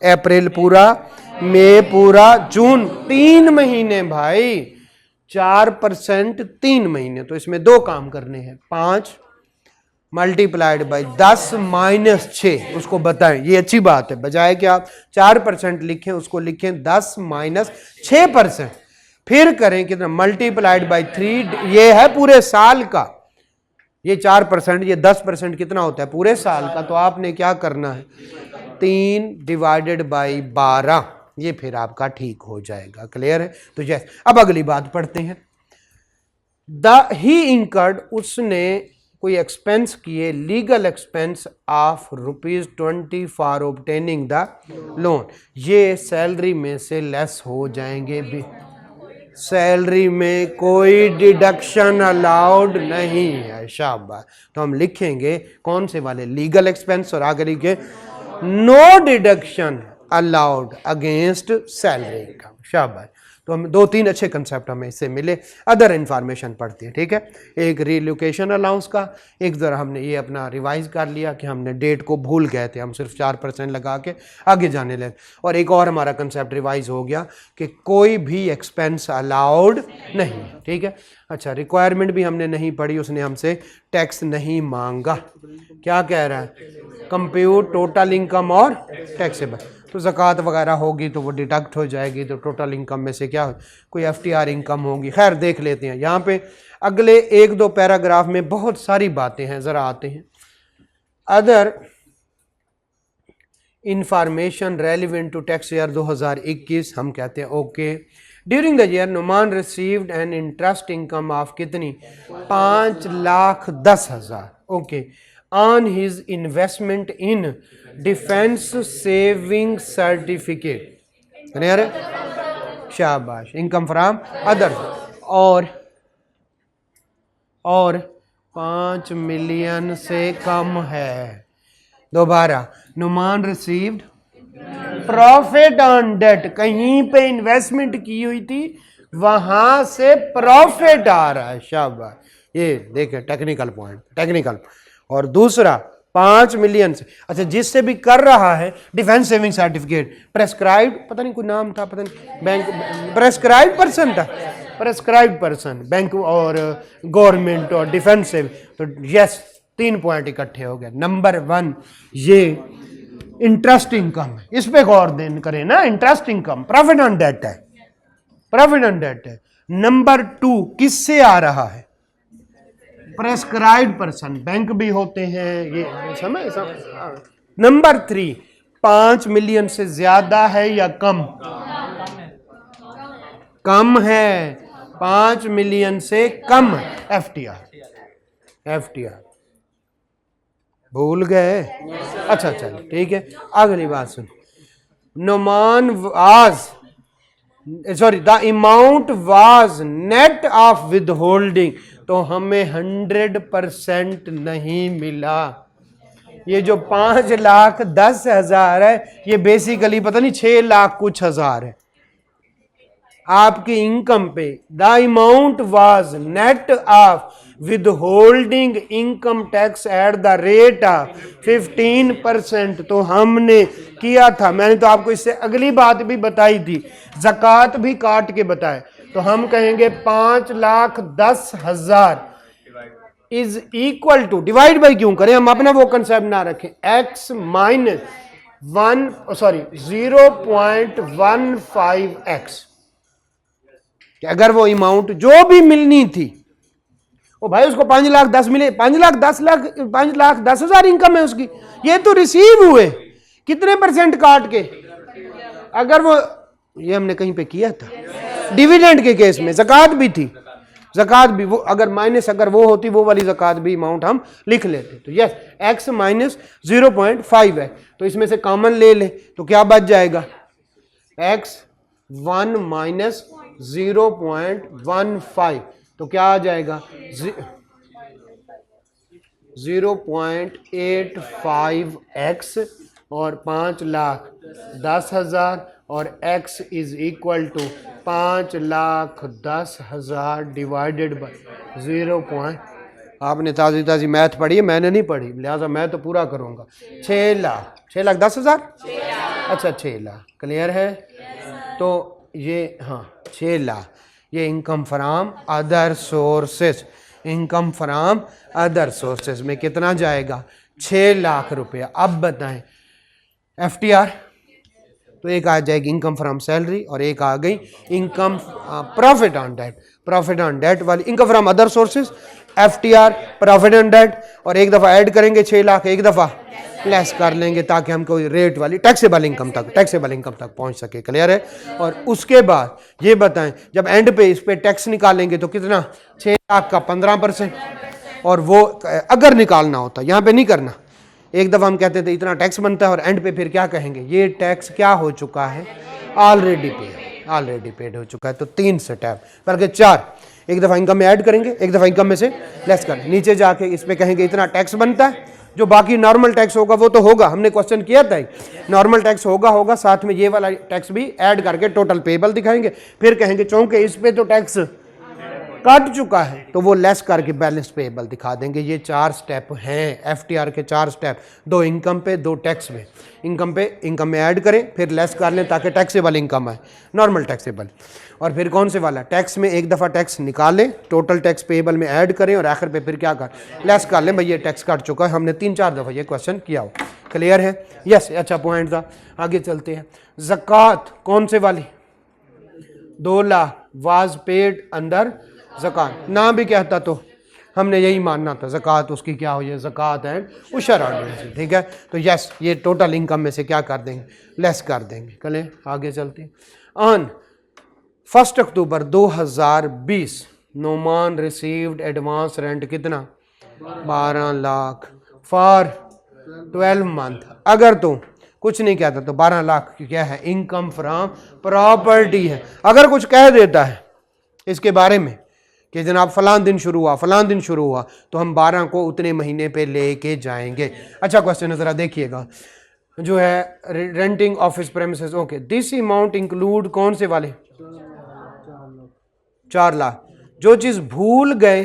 अप्रैल पूरा, मई पूरा, जून, 3 महीने भाई, 4% 3 महीने, तो इसमें 2 काम करने हैं। 5 मल्टीप्लाइड बाई 10 माइनस 6, उसको बताएं। ये अच्छी बात है, बजाय कि आप 4% लिखें उसको लिखें 10 माइनस 6%। फिर करें कितना, मल्टीप्लाइड बाई 3, ये है पूरे साल का, ये 4%, ये 10% कितना होता है पूरे साल का, तो आपने क्या करना है 3 डिवाइडेड बाई 12, ये फिर आपका ठीक हो जाएगा। क्लियर है? तो जैसे अब अगली बात पढ़ते हैं। ही इंकर्ड, उसने कोई एक्सपेंस किए, legal expense of ₹20 for obtaining the loan, ये सैलरी में से लेस हो जाएंगे भी। सैलरी में कोई डिडक्शन अलाउड नहीं है, शाबाश। तो हम लिखेंगे कौन से वाले, लीगल एक्सपेंस, और आगे लिखे no deduction allowed against salary income, शाबाश। तो हम 2-3 अच्छे कंसेप्ट हमें इससे मिले। अदर इंफॉर्मेशन पढ़ते हैं, ठीक है। एक रिलोकेशन अलाउंस का, एक ज़रा हमने ये अपना रिवाइज कर लिया कि हमने डेट को भूल गए थे, हम सिर्फ 4% लगा के आगे जाने लगे। और एक और हमारा कंसेप्ट रिवाइज हो गया कि कोई भी एक्सपेंस अलाउड नहीं, ठीक है। अच्छा, रिक्वायरमेंट भी हमने नहीं पढ़ी, उसने हमसे टैक्स नहीं मांगा। क्या कह रहा है, कंप्यूट टोटल इनकम और टैक्सेबल, तो ज़कात वगैरह होगी तो वो डिडक्ट हो जाएगी, तो टोटल इनकम में से क्या कोई FTR इनकम होगी। खैर देख लेते हैं, यहाँ पे अगले 1-2 पैराग्राफ में बहुत सारी बातें हैं, ज़रा आते हैं। Other information relevant to tax year 2021, हम कहते हैं okay. During the year Numan received an interest income of कितनी, 5,10,000, okay, on his investment in defence saving certificate, clear है, शाबाश। इनकम फ्रॉम अदर, और 5 मिलियन से कम है। दोबारा, Numan received profit on debt, कहीं पे इन्वेस्टमेंट की हुई थी वहां से प्रॉफिट आ रहा है, शाबाश। ये देखें टेक्निकल पॉइंट, टेक्निकल। और दूसरा 5 मिलियन से, अच्छा जिससे भी कर रहा है डिफेंस सेविंग सर्टिफिकेट, प्रेस्क्राइब्ड, पता नहीं कोई नाम था, पता नहीं, बैंक प्रेस्क्राइब्ड पर्सन था, प्रेस्क्राइब्ड पर्सन, बैंक और गवर्नमेंट और डिफेंस सेविंग, तो यस 3 पॉइंट इकट्ठे हो गए। नंबर 1 ये इंटरेस्ट इनकम, इस पे गौर देन करें ना, interest income profit on debt है, प्रॉफिट ऑन डेट है। नंबर 2 किससे आ रहा है, प्रेस्क्राइब्ड पर्सन, बैंक भी होते हैं ये, समझ। नंबर 3 5 मिलियन से ज्यादा है या कम, कम है, 5 मिलियन से कम, FTR भूल गए, अच्छा चलो ठीक है। अगली बात सुन, नुमान was, sorry, the amount was net of withholding, तो हमें 100% नहीं मिला। ये जो 5,10,000 है, ये बेसिकली पता नहीं 6 लाख कुछ हजार है आपकी इनकम पे। The amount was net of with holding income tax at the rate of 15%, तो हमने किया था, मैंने तो आपको इससे अगली बात भी बताई थी, ज़कात भी काट के बताए, तो हम कहेंगे 5,10,000 is equal to, divide by क्यों करें, हम अपना वो कंसेप्ट ना रखें, x माइनस 0.15x। अगर वो अमाउंट जो भी मिलनी थी, ओ भाई उसको 5,10,000 मिले, 5,10,000 इनकम है उसकी, ये तो रिसीव हुए कितने % काट के, अगर वो, ये हमने कहीं पे किया था डिविडेंड के केस में, ज़कात भी थी, ज़कात भी वो अगर माइनस अगर वो होती, वो वाली ज़कात भी अमाउंट हम लिख लेते। तो यस x माइनस 0.5 है, तो इसमें से कॉमन ले ले तो क्या बच जाएगा, x1 माइनस 0.15, तो क्या आ जाएगा 0.85x और 5,10,000 और x is equal to 5,10,000 divided by 0. आपने ताज़ी मैथ पढ़ी है, मैंने नहीं पढ़ी, लिहाजा मैं तो पूरा करूंगा। 6,10,000, अच्छा 6 लाख, क्लियर है। तो ये हाँ 6 लाख, ये income from other sources, income from other sources में कितना जाएगा, 6 लाख रुपया। अब बताएं FTR, तो एक आ जाएगी इनकम फ्रॉम सैलरी और एक आ गई income profit on debt. Profit on debt वाली income from other sources FTR profit on debt, और एक दफ़ा ऐड करेंगे 6 लाख, एक दफ़ा लेस कर लेंगे ताकि हम कोई रेट वाली टैक्सेबल इनकम तक पहुंच सके। क्लियर है? और उसके बाद ये बताएं जब एंड पे इस पे टैक्स निकालेंगे तो कितना, 6 लाख का 15%, और वो अगर निकालना होता, यहाँ पे नहीं करना। एक दफ़ा हम कहते थे इतना टैक्स बनता है और एंड पे फिर क्या कहेंगे, ये टैक्स क्या हो चुका है, ऑलरेडी पेड हो चुका है। तो 3 स्टेप बल्कि 4, एक दफ़ा इनकम में ऐड करेंगे, एक दफ़ा इनकम में से लेस कर, नीचे जाके इस पे कहेंगे इतना टैक्स बनता है, जो बाकी नॉर्मल टैक्स होगा वो तो होगा, हमने क्वेश्चन किया था नॉर्मल टैक्स होगा, साथ में ये वाला टैक्स भी ऐड करके टोटल पेबल दिखाएंगे। फिर कहेंगे चूंकि इस पे तो टैक्स कट चुका है तो वो लेस करके बैलेंस पेबल दिखा देंगे। ये 4 स्टेप हैं FTR के, 4 स्टेप, 2 इनकम पे 2 टैक्स में। इनकम में ऐड करें फिर लेस कर लें ताकि टैक्सेबल इनकम आए, नॉर्मल टैक्सेबल। और फिर कौन से वाला टैक्स में एक दफ़ा टैक्स निकालें, टोटल टैक्स पेबल में ऐड करें और आखिर पे फिर क्या कर, लेस कर लें, भाई ये टैक्स कट चुका है। हमने 3-4 दफ़ा ये क्वेश्चन किया हो। क्लियर है? यस, अच्छा पॉइंट था। आगे चलते हैं। ज़कात कौन से वाली, 2 लाख वाज पेड अंडर ज़कात, ना भी कहता तो हमने यही मानना था, ज़कात उसकी क्या हो, ये ज़कात एंड उशर ऑर्डिनेंस। ठीक है? तो यस, ये टोटल इनकम में से क्या कर देंगे, लेस कर देंगे। चलें आगे चलते हैं। On 1 October 2020 Noman received advance rent कितना, 12 लाख फॉर 12 मंथ। अगर तो कुछ नहीं कहता तो 12 लाख क्या है, इनकम फ्रॉम प्रॉपर्टी है। अगर कुछ कह देता है इसके बारे में कि जनाब फलान दिन शुरू हुआ, तो हम 12 को उतने महीने पे लेके जाएंगे। अच्छा क्वेश्चन है, ज़रा देखिएगा, जो है renting office premises. Okay, this amount include कौन से वाले, 4 लाख। जो चीज़ भूल गए,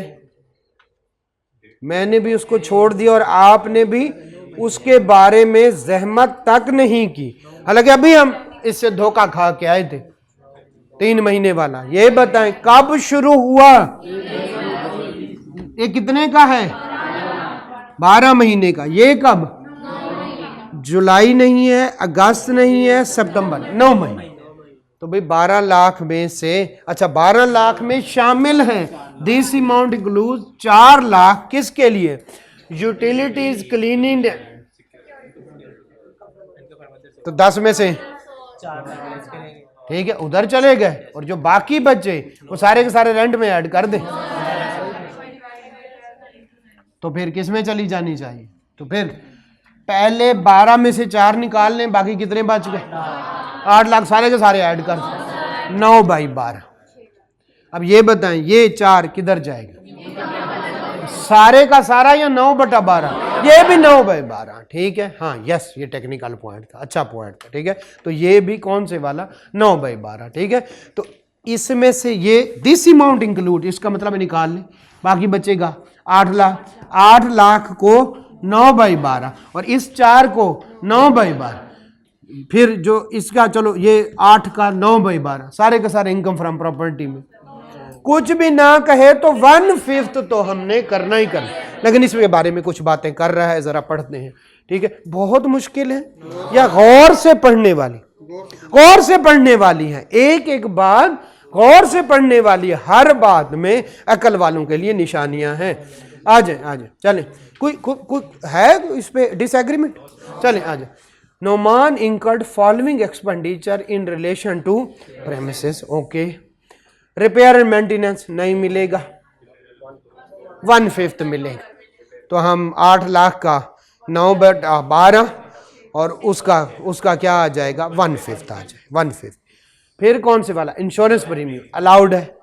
मैंने भी उसको छोड़ दिया और आपने भी उसके बारे में जहमत तक नहीं की, हालांकि अभी हम इससे धोखा खा के आए थे। 3 महीने वाला, ये बताएं कब शुरू हुआ, ये कितने का है, 12 महीने का। ये कब, जुलाई नहीं है, अगस्त नहीं है, सितंबर, 9 महीने। तो भाई 12 लाख में से, अच्छा 12 लाख में शामिल है, दिस अमाउंट इंक्लूड 4 लाख किसके लिए, यूटिलिटीज, क्लीनिंग। तो 10 में से, ठीक है, उधर चले गए, और जो बाकी बचे वो सारे के सारे रेंट में ऐड कर दे। तो फिर किस में चली जानी चाहिए, तो फिर पहले 12 में से 4 निकाल लें, बाकी कितने बच गए, 8 लाख सारे के सारे ऐड कर दे, 9/12। अब ये बताएं ये 4 किधर जाएगा, सारे का सारा या 9/12, ये भी 9/12। ठीक है, हाँ यस, ये टेक्निकल पॉइंट था, अच्छा पॉइंट था। ठीक है, तो ये भी कौन से वाला, 9/12। ठीक है, तो इसमें से ये दिस अमाउंट इंक्लूड, इसका मतलब निकाल लें, बाकी बचेगा 8 लाख। 8 लाख को 9/12 और इस 4 को 9/12, फिर जो इसका, चलो ये 8 का 9/12, सारे के सारे इनकम फ्रॉम प्रॉपर्टी में कुछ भी ना कहे तो 1/5 तो हमने करना ही करना, लेकिन इसके बारे में कुछ बातें कर रहा है, जरा पढ़ते हैं। ठीक है, बहुत मुश्किल है या गौर से पढ़ने वाली, गौर से पढ़ने वाली है, एक एक बात गौर से पढ़ने वाली है, हर बात में अकल वालों के लिए निशानियां हैं। आ जाए चलें, कोई है इस पे डिसएग्रीमेंट, चलें आ जाए। Noman incurred following expenditure in relation to premises. Okay, repair and maintenance नहीं मिलेगा, 1/5 मिलेगा। तो हम 8 लाख का 9/12 और उसका क्या आ जाएगा, 1/5 आ जाए, 1/5। फिर कौन से वाला, इंश्योरेंस प्रीमियम अलाउड है,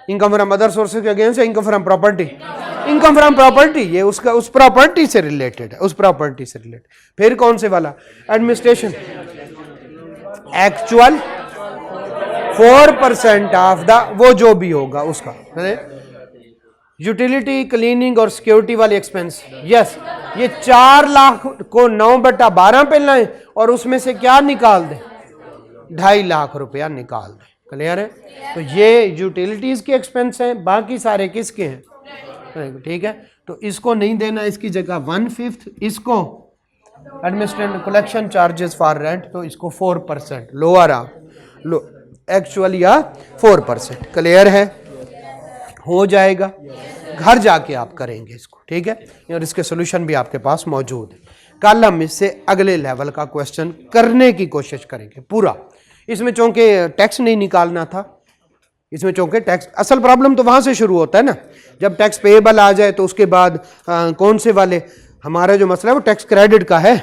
इनकम फ्रॉम अदर सोर्सेज के against, income from property, income from property, ये उसका उस प्रॉपर्टी से रिलेटेड है, उस प्रॉपर्टी से रिलेटेड। फिर कौन से वाला, एडमिनिस्ट्रेशन, एक्चुअल 4% ऑफ द, वो जो भी होगा उसका, यूटिलिटी, क्लीनिंग और सिक्योरिटी वाली एक्सपेंस। यस, ये 4 लाख को 9/12 पे लाएं और उसमें से क्या निकाल दें, 2.5 लाख रुपया निकाल दें। क्लियर है? तो ये यूटिलिटीज के एक्सपेंस हैं, बाकी सारे किसके हैं। ठीक है, तो इसको नहीं देना, इसकी जगह 1/5, इसको administrative collection charges for rent, तो इसको 4% लोअर लो एक्चुअल या 4%। क्लियर है, हो जाएगा, घर जाके आप करेंगे इसको, ठीक है, और इसके सोल्यूशन भी आपके पास मौजूद है। कल हम इससे अगले लेवल का क्वेश्चन करने की कोशिश करेंगे पूरा। इसमें चूंकि टैक्स नहीं निकालना था, इसमें चूंकि टैक्स, असल प्रॉब्लम तो वहां से शुरू होता है ना, जब टैक्स पेएबल आ जाए तो उसके बाद कौन से वाले, हमारा जो मसला है वो टैक्स क्रेडिट का है।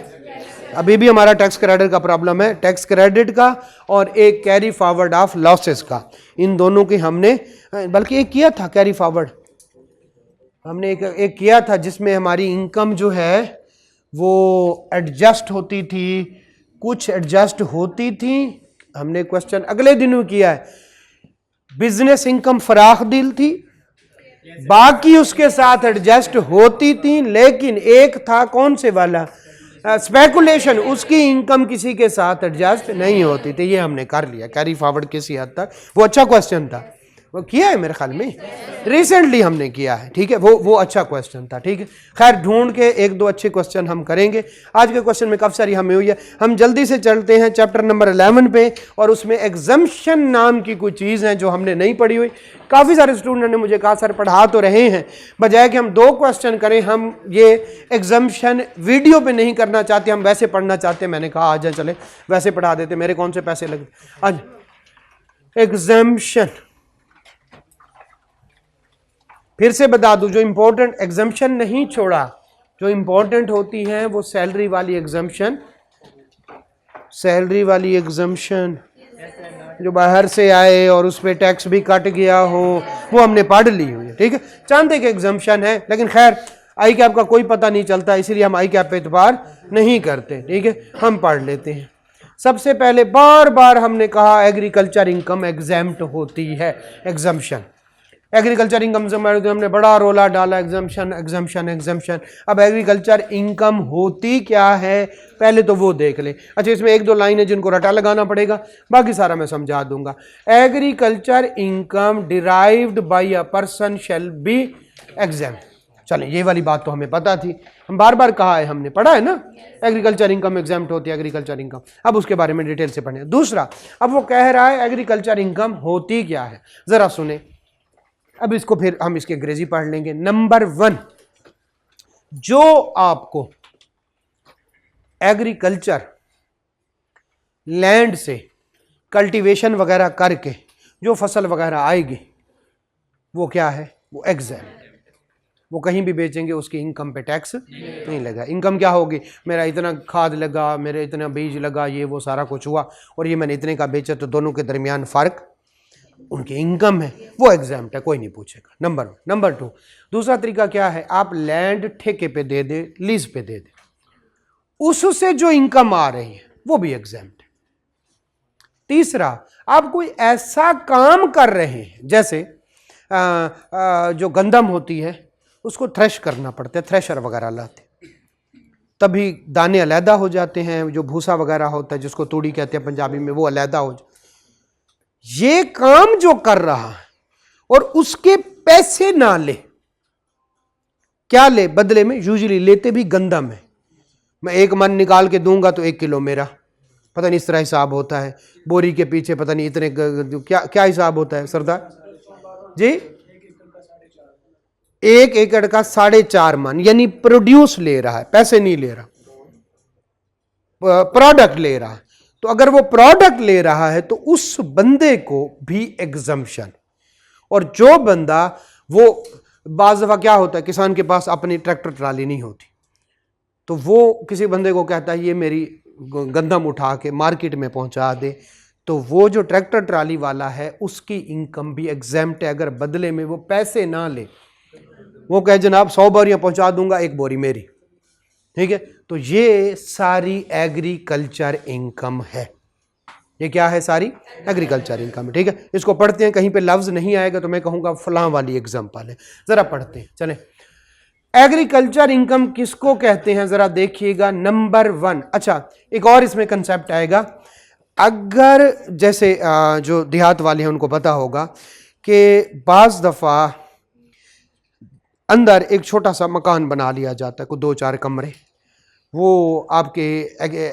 अभी भी हमारा टैक्स क्रेडिट का प्रॉब्लम है, टैक्स क्रेडिट का और एक कैरी फॉरवर्ड ऑफ लॉसेस का, इन दोनों की हमने, बल्कि एक किया था कैरी फॉरवर्ड, हमने एक किया था जिसमें हमारी इनकम जो है वो एडजस्ट होती थी, कुछ एडजस्ट होती थी। हमने क्वेश्चन अगले दिन में किया है, बिजनेस इनकम फराख दिल थी, बाकी उसके साथ एडजस्ट होती थी, लेकिन एक था कौन से वाला, स्पेकुलेशन, उसकी इनकम किसी के साथ एडजस्ट नहीं होती थी। ये हमने कर लिया कैरी फॉरवर्ड किसी हद तक, वो अच्छा क्वेश्चन था, वो किया है मेरे ख्याल में, रिसेंटली हमने किया है, ठीक है, वो अच्छा क्वेश्चन था, ठीक है। खैर ढूंढ के एक दो अच्छे क्वेश्चन हम करेंगे। आज के क्वेश्चन में काफ़ी सारी हमें हुई है, हम जल्दी से चलते हैं चैप्टर नंबर 11 पे, और उसमें एग्जम्पशन नाम की कोई चीज़ है जो हमने नहीं पढ़ी हुई। काफ़ी सारे स्टूडेंट ने मुझे कहा सर पढ़ा तो रहे हैं, बजाय कि हम 2 क्वेश्चन करें, हम ये एग्जम्पशन वीडियो पे नहीं करना चाहते, हम वैसे पढ़ना चाहते हैं। मैंने कहा आ जाए चले वैसे पढ़ा देते, मेरे कौन से पैसे लगे। आज एग्जम्पशन फिर से बता दूं, जो इंपॉर्टेंट एग्जम्पशन नहीं छोड़ा, जो इंपॉर्टेंट होती है वो सैलरी वाली एग्जम्पशन, सैलरी वाली एग्जम्पशन जो बाहर से आए और उस पर टैक्स भी कट गया हो, वो हमने पढ़ ली हुई है, ठीक है। चांदे के एग्जम्पशन है, लेकिन खैर आई कैप का कोई पता नहीं चलता, इसीलिए हम आई कैप पे एतबार नहीं करते, ठीक है, हम पढ़ लेते हैं। सबसे पहले बार बार हमने कहा एग्रीकल्चर इनकम एग्जेम्प्ट होती है, एग्जम्पशन, एग्रीकल्चर इनकम से हमने बड़ा रोला डाला, एग्जम्पशन एग्जम्पशन एग्जम्पशन। अब एग्रीकल्चर इनकम होती क्या है पहले तो वो देख ले। अच्छा, इसमें 1-2 लाइन है जिनको रटा लगाना पड़ेगा, बाकी सारा मैं समझा दूंगा। Agriculture income derived bye a person shall be exempt. चलें, ये वाली बात तो हमें पता थी, हम बार बार कहा है, हमने पढ़ा है ना, एग्रीकल्चर इनकम एग्जेम्प्ट होती है एग्रीकल्चर इनकम। अब उसके बारे में डिटेल से पढ़ें। दूसरा, अब वो कह रहा है एग्रीकल्चर इनकम होती क्या है, जरा सुने। अब इसको फिर हम इसके अंग्रेजी पढ़ लेंगे। नंबर 1, जो आपको एग्रीकल्चर लैंड से कल्टीवेशन वगैरह करके जो फसल वगैरह आएगी वो क्या है, वो एग्जेम्प्ट, वो कहीं भी बेचेंगे उसकी इनकम पे टैक्स नहीं लगा। इनकम क्या होगी, मेरा इतना खाद लगा, मेरे इतना बीज लगा, ये वो सारा कुछ हुआ, और ये मैंने इतने का बेचा, तो दोनों के दरमियान फ़र्क उनकी इनकम है, वो एग्जाम्प्ट है, कोई नहीं पूछेगा। नंबर 1। नंबर 2, दूसरा तरीका क्या है, आप लैंड ठेके पे दे दे, लीज पे दे दे, उससे जो इनकम आ रही है वो भी एग्जाम्प्ट है। तीसरा, आप कोई ऐसा काम कर रहे हैं, जैसे जो गंदम होती है उसको थ्रेश करना पड़ता है, थ्रेशर वगैरह लाते, तभी दाने अलहदा हो जाते हैं, जो भूसा वगैरह होता है जिसको तूड़ी कहते हैं पंजाबी में, वो अलहदा हो जाए। ये काम जो कर रहा है और उसके पैसे ना ले, क्या ले बदले में, यूजुअली लेते भी गंदम है। मैं 1 मन निकाल के दूंगा तो 1 किलो मेरा, पता नहीं इस तरह हिसाब होता है, बोरी के पीछे पता नहीं इतने क्या क्या हिसाब होता है सरदार जी, 1 एकड़ का 4.5 मन, यानी प्रोड्यूस ले रहा है, पैसे नहीं ले रहा, प्रोडक्ट ले रहा है। तो अगर वो प्रोडक्ट ले रहा है तो उस बंदे को भी एग्जम्पशन। और जो बंदा, वो बाज़ दफ़ा क्या होता है, किसान के पास अपनी ट्रैक्टर ट्राली नहीं होती, तो वो किसी बंदे को कहता है ये मेरी गंदम उठा के मार्केट में पहुंचा दे, तो वो जो ट्रैक्टर ट्राली वाला है उसकी इनकम भी एग्जेम्प्ट है, अगर बदले में वो पैसे ना ले। वो कहे जनाब 100 बोरियां पहुंचा दूंगा, 1 बोरी मेरी, ठीक है। तो ये सारी एग्रीकल्चर इनकम है, ये क्या है, सारी एग्रीकल्चर इनकम है, ठीक है। इसको पढ़ते हैं, कहीं पे लफ्ज नहीं आएगा तो मैं कहूँगा फलां वाली एग्जाम्पल है, ज़रा पढ़ते हैं। चलें, एग्रीकल्चर इनकम किसको कहते हैं ज़रा देखिएगा। नंबर 1, अच्छा एक और इसमें कंसेप्ट आएगा, अगर जैसे जो देहात वाले हैं उनको पता होगा कि बाज़ दफ़ा अंदर एक छोटा सा मकान बना लिया जाता है, कोई 2-4 कमरे, वो आपके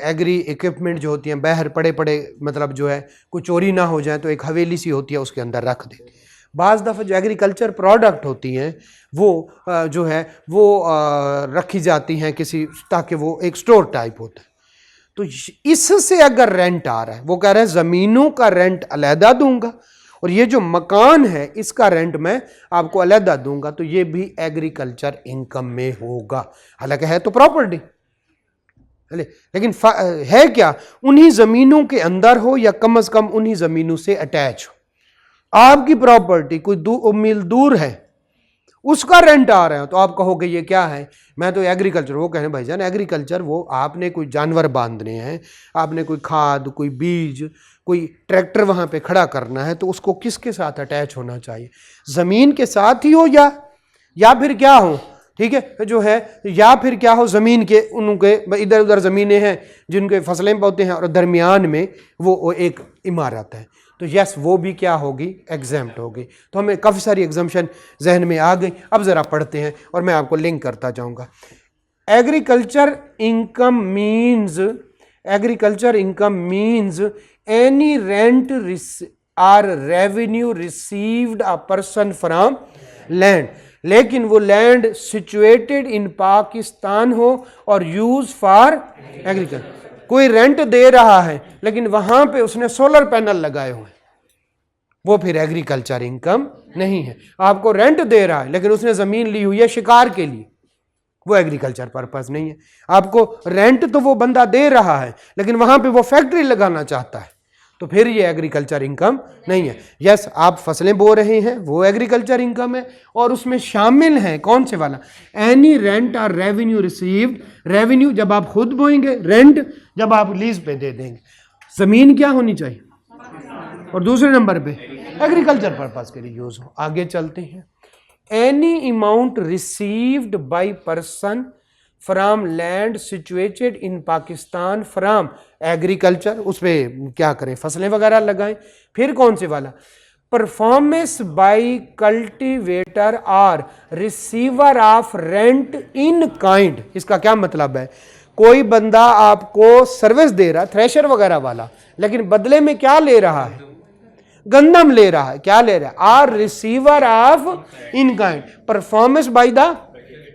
एग्री इक्विपमेंट जो होती हैं बाहर पड़े पड़े, मतलब जो है कोई चोरी ना हो जाए तो एक हवेली सी होती है उसके अंदर रख देते। बाज़ दफ़ा जो एग्रीकल्चर प्रोडक्ट होती हैं वो जो है वो रखी जाती हैं किसी, ताकि वो एक स्टोर टाइप होता है। तो इससे अगर रेंट आ रहा है, वो कह रहे हैं ज़मीनों का रेंट अलहदा दूंगा और ये जो मकान है इसका रेंट मैं आपको अलहदा दूंगा, तो ये भी एग्रीकल्चर इनकम में होगा। हालांकि है तो प्रॉपर्टी, लेकिन है क्या, उन्हीं ज़मीनों के अंदर हो या कम से कम उन्हीं ज़मीनों से अटैच हो। आपकी प्रॉपर्टी कोई मील दूर है, उसका रेंट आ रहा है, तो आप कहोगे ये क्या है, मैं तो एग्रीकल्चर। वो कहें भाईजान एग्रीकल्चर वो आपने कोई जानवर बांधने हैं, आपने कोई खाद, कोई बीज, कोई ट्रैक्टर वहाँ पे खड़ा करना है, तो उसको किसके साथ अटैच होना चाहिए, ज़मीन के साथ ही हो या फिर क्या हो, ठीक है, जो है या फिर क्या हो, ज़मीन के उनके इधर उधर ज़मीनें हैं जिनके फसलें बोते हैं और दरमियान में वो एक इमारत है, तो यस वो भी क्या होगी, एग्जेम्प्ट होगी। तो हमें काफ़ी सारी एग्जम्पशन जहन में आ गई। अब ज़रा पढ़ते हैं और मैं आपको लिंक करता जाऊंगा। Agriculture income means any rent or revenue received a person from land, लेकिन वो लैंड सिचुएटेड इन पाकिस्तान हो और यूज फॉर एग्रीकल्चर। कोई रेंट दे रहा है लेकिन वहां पे उसने सोलर पैनल लगाए हुए, वो फिर एग्रीकल्चर इनकम नहीं है। आपको रेंट दे रहा है लेकिन उसने जमीन ली हुई है शिकार के लिए, वो एग्रीकल्चर पर्पस नहीं है। आपको रेंट तो वो बंदा दे रहा है लेकिन वहां पे वो फैक्ट्री लगाना चाहता है, तो फिर ये एग्रीकल्चर इनकम नहीं है। यस आप फसलें बो रहे हैं, वो एग्रीकल्चर इनकम है, और उसमें शामिल है कौन से वाला, एनी रेंट और रेवेन्यू रिसीव्ड। रेवेन्यू जब आप खुद बोएंगे, रेंट जब आप लीज पे दे देंगे। जमीन क्या होनी चाहिए, और दूसरे नंबर पे एग्रीकल्चर पर्पस के लिए यूज हो। आगे चलते हैं। Any amount received by person from land situated in Pakistan from agriculture, उस पर क्या करें, फसलें वगैरह लगाएं। फिर कौन से वाला, परफॉर्मेंस बाय कल्टीवेटर और receiver of rent in kind. इसका क्या मतलब है, कोई बंदा आपको सर्विस दे रहा है थ्रेशर वगैरह वाला, लेकिन बदले में क्या ले रहा है, गंदम ले रहा है। क्या ले रहा है, or receiver of in kind, performance by the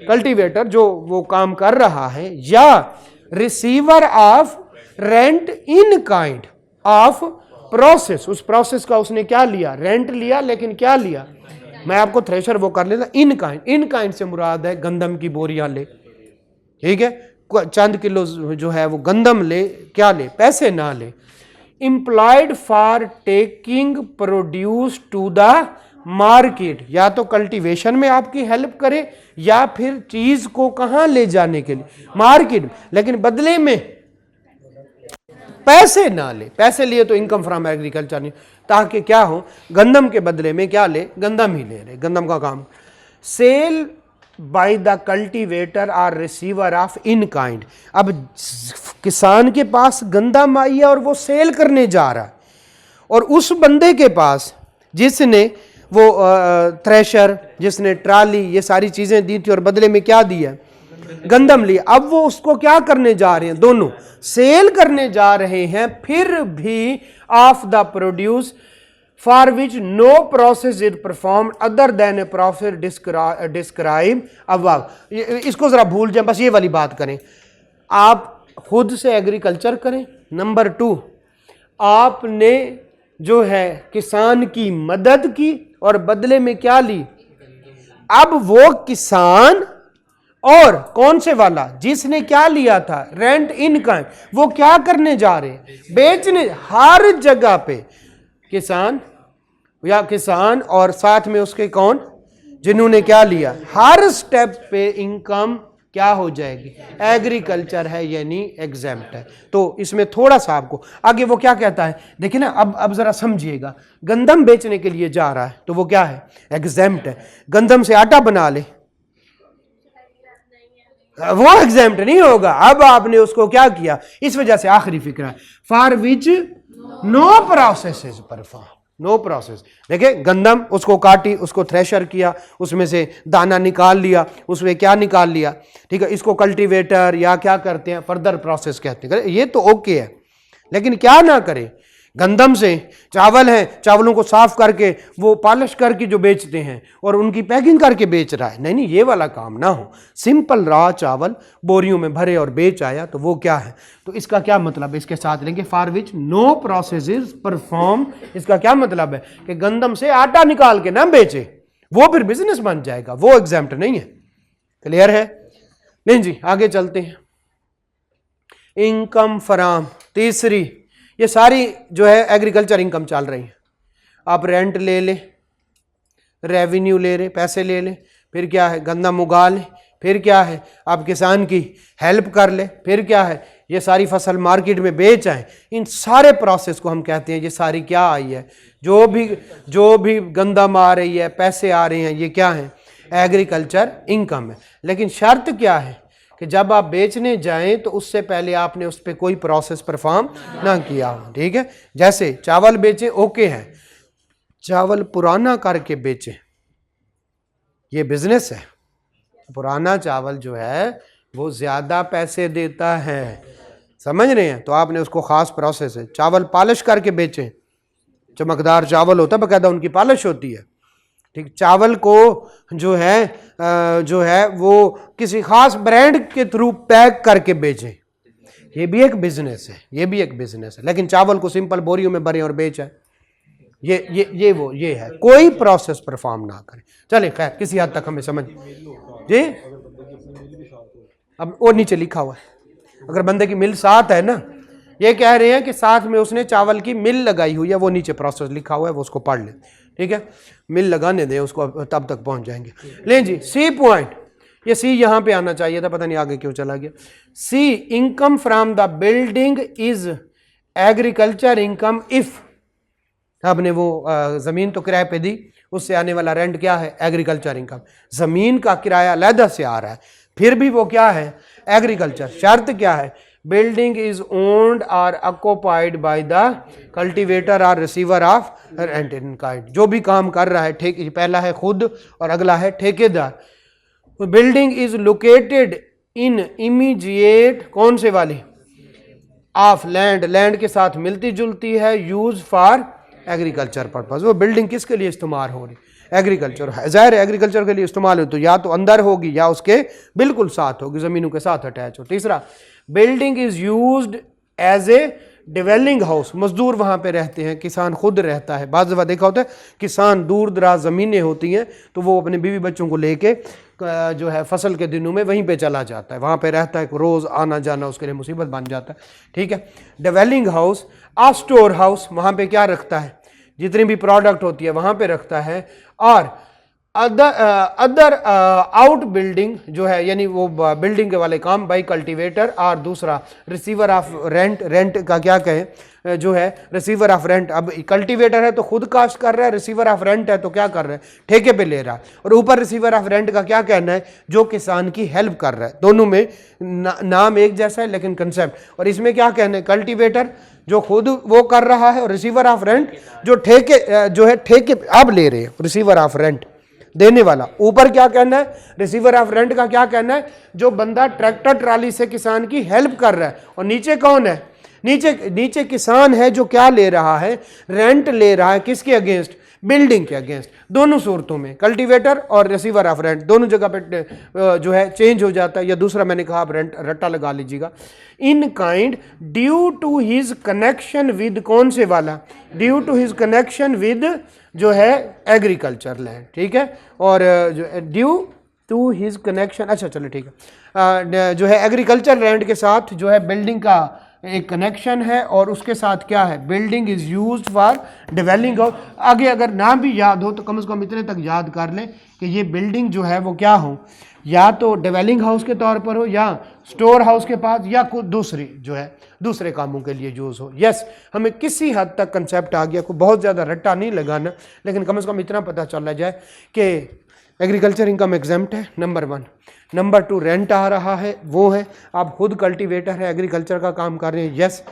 cultivator जो वो काम कर रहा है, या receiver of rent in kind of process, उस प्रोसेस का उसने क्या लिया, रेंट लिया, लेकिन क्या लिया, मैं आपको थ्रेशर वो कर लेता। इन काइंड, इन काइंड से मुराद है गंदम की बोरियां ले, ठीक है, चंद किलो जो है वो गंदम ले, क्या ले, पैसे ना ले। Employed for taking produce to the market, या तो कल्टीवेशन में आपकी हेल्प करे या फिर चीज को कहां ले जाने के लिए, मार्केट, लेकिन बदले में पैसे ना ले। पैसे लिए तो इनकम फ्रॉम एग्रीकल्चर नहीं, ताकि क्या हो, गंदम के बदले में क्या ले, गंदम ही ले रहे, गंदम का काम। Sale by the cultivator or receiver of in kind, अब किसान के पास गंदम आई है और वो सेल करने जा रहा है, और उस बंदे के पास जिसने वो थ्रेशर, जिसने ट्राली, ये सारी चीजें दी थी और बदले में क्या दिया, गंदम लिया। अब वो उसको क्या करने जा रहे हैं, दोनों सेल करने जा रहे हैं, फिर भी of the produce for which no process is perform other than a process describe above. इसको जरा भूल जाए, बस ये वाली बात करें, आप खुद से एग्रीकल्चर करें। नंबर 2, आपने जो है किसान की मदद की और बदले में क्या ली। अब वो किसान और कौन से वाला, जिसने क्या लिया था, रेंट इन काइंड, वो क्या करने जा रहे हैं, बेचने। हर जगह पे किसान या किसान और साथ में उसके कौन, जिन्होंने क्या लिया, हर स्टेप पे इनकम क्या हो जाएगी, एग्रीकल्चर है यानी एग्जेम्प्ट है। तो इसमें थोड़ा सा आपको आगे वो क्या कहता है, देखिए ना, अब जरा समझिएगा। गंदम बेचने के लिए जा रहा है तो वो क्या है, एग्जेम्प्ट है। गंदम से आटा बना ले, वो एग्जेम्प्ट नहीं होगा। अब आपने उसको क्या किया, इस वजह से आखिरी फिक्र है, for which no process is perform, no process. देखिए गंदम, उसको काटी, उसको थ्रेशर किया, उसमें से दाना निकाल लिया, उसमें क्या निकाल लिया, ठीक है, इसको कल्टीवेटर या क्या करते हैं, फर्दर प्रोसेस कहते हैं, ये तो ओके है। लेकिन क्या ना करें, गंदम से चावल है, चावलों को साफ करके वो पॉलिश करके जो बेचते हैं और उनकी पैकिंग करके बेच रहा है, नहीं नहीं, ये वाला काम ना हो। सिंपल रॉ चावल बोरियों में भरे और बेच आया, तो वो क्या है, तो इसका क्या मतलब है, इसके साथ लेंगे for which no process is perform. इसका क्या मतलब है कि गंदम से आटा निकाल के ना बेचे, वो फिर बिजनेस बन जाएगा, वो एग्जाम्प्ट नहीं है। क्लियर है? नहीं जी, आगे चलते हैं। इनकम फराम, तीसरी, ये सारी जो है एग्रीकल्चर इनकम चल रही है। आप रेंट ले लें, रेवेन्यू ले रहे, पैसे ले लें, फिर क्या है, गंदम उगा लें, फिर क्या है, आप किसान की हेल्प कर ले, फिर क्या है, ये सारी फसल मार्केट में बेच आए। इन सारे प्रोसेस को हम कहते हैं, ये सारी क्या आई है, जो भी गंदम आ रही है, पैसे आ रहे हैं, ये क्या है, एग्रीकल्चर इनकम है। लेकिन शर्त क्या है कि जब आप बेचने जाएं तो उससे पहले आपने उस पर कोई प्रोसेस परफॉर्म ना किया हो, ठीक है। जैसे चावल बेचे, ओके है, चावल पुराना करके बेचे, ये बिजनेस है। पुराना चावल जो है वो ज्यादा पैसे देता है, समझ रहे हैं, तो आपने उसको खास प्रोसेस है। चावल पॉलिश करके बेचे, चमकदार चावल होता है, बकायदा उनकी पॉलिश होती है, ठीक। चावल को जो है वो किसी खास ब्रांड के थ्रू पैक करके बेचे, ये भी एक बिजनेस है, ये भी एक बिजनेस है। लेकिन चावल को सिंपल बोरियों में भरे और बेचा, ये है, कोई प्रोसेस परफॉर्म ना करे। चले खैर, किसी हद तक हमें समझ जी। अब वो नीचे लिखा हुआ है, अगर बंदे की मिल साथ है ना, ये कह रहे हैं कि साथ में उसने चावल की मिल लगाई हुई है, वो नीचे प्रोसेस लिखा हुआ है, वो उसको पढ़ ले, ठीक है। मिल लगाने दें उसको, तब तक पहुंच जाएंगे। लें जी, सी पॉइंट, ये सी यहां पे आना चाहिए था, पता नहीं आगे क्यों चला गया। See, income from the building is agriculture income if, आपने वो जमीन तो किराए पे दी, उससे आने वाला रेंट क्या है, एग्रीकल्चर इनकम। जमीन का किराया अलग से आ रहा है, फिर भी वो क्या है, एग्रीकल्चर। शर्त क्या है, बिल्डिंग इज ओन्ड और ऑक्युपाइड बाय द कल्टीवेटर और receiver of rent in kind. जो भी काम कर रहा है, ठेके, पहला है खुद और अगला है ठेकेदार। Building is located in immediate, कौन से वाली, ऑफ लैंड, लैंड के साथ मिलती जुलती है, यूज फॉर एग्रीकल्चर पर्पज। वो बिल्डिंग किसके लिए इस्तेमाल हो रही, एग्रीकल्चर है, जाहिर है एग्रीकल्चर के लिए इस्तेमाल हो, तो या तो अंदर होगी या उसके बिल्कुल साथ होगी, जमीनों के साथ अटैच हो। तीसरा, building is used as a dwelling house, मजदूर वहां पे रहते हैं, किसान खुद रहता है। बाज़ दफ़ा देखा होता है किसान, दूर दराज ज़मीनें होती हैं तो वो अपने बीवी बच्चों को लेके जो है फसल के दिनों में वहीं पे चला जाता है, वहाँ पे रहता है, रोज़ आना जाना उसके लिए मुसीबत बन जाता है, ठीक है। डिवेलिंग हाउस, आ स्टोर हाउस, वहाँ पे क्या रखता है, जितनी भी प्रोडक्ट होती है वहाँ पे रखता है। और अदर आउट बिल्डिंग जो है, यानी वो बिल्डिंग के वाले काम बाई कल्टीवेटर। और दूसरा रिसीवर ऑफ रेंट, रेंट का क्या कहें, जो है रिसीवर ऑफ रेंट। अब कल्टीवेटर है तो खुद कास्ट कर रहा है, रिसीवर ऑफ रेंट है तो क्या कर रहा है, ठेके पे ले रहा है। और ऊपर रिसीवर ऑफ रेंट का क्या कहना है, जो किसान की हेल्प कर रहा है। दोनों में नाम एक जैसा है लेकिन कंसेप्ट। और इसमें क्या कहना है, कल्टीवेटर जो खुद वो कर रहा है, और रिसीवर ऑफ रेंट जो ठेके, जो है ठेके अब ले रहे हैं, रिसीवर ऑफ रेंट देने वाला। ऊपर क्या कहना है, रिसीवर ऑफ रेंट का क्या कहना है, जो बंदा ट्रैक्टर ट्राली से किसान की हेल्प कर रहा है। और नीचे कौन है, नीचे किसान है जो क्या ले रहा है, रेंट ले रहा है, किसके अगेंस्ट, बिल्डिंग के अगेंस्ट। दोनों सूरतों में कल्टीवेटर और रिसीवर ऑफ रेंट दोनों जगह पे जो है चेंज हो जाता है। या दूसरा मैंने कहा, आप रेंट रट्टा लगा लीजिएगा। In kind due to his connection with, कौन से वाला, due to his connection with जो है एग्रीकल्चर लैंड, ठीक है। और जो ड्यू टू हिज कनेक्शन, अच्छा चलो ठीक है, जो है एग्रीकल्चर लैंड के साथ जो है बिल्डिंग का एक कनेक्शन है। और उसके साथ क्या है, building is used for dwelling house. आगे अगर ना भी याद हो तो कम से कम इतने तक याद कर लें कि ये बिल्डिंग जो है वो क्या हो, या तो डिवेलिंग हाउस के तौर पर हो, या स्टोर हाउस के पास, या कुछ दूसरी जो है दूसरे कामों के लिए यूज हो। यस, हमें किसी हद तक कंसेप्ट आ गया, कोई बहुत ज़्यादा रट्टा नहीं लगाना, लेकिन कम से कम इतना पता चला जाए कि एग्रीकल्चर इनकम एग्जेम्प्ट है, नंबर 1। नंबर 2, रेंट आ रहा है, वो है, आप खुद कल्टीवेटर है, एग्रीकल्चर का काम कर रहे हैं, यस।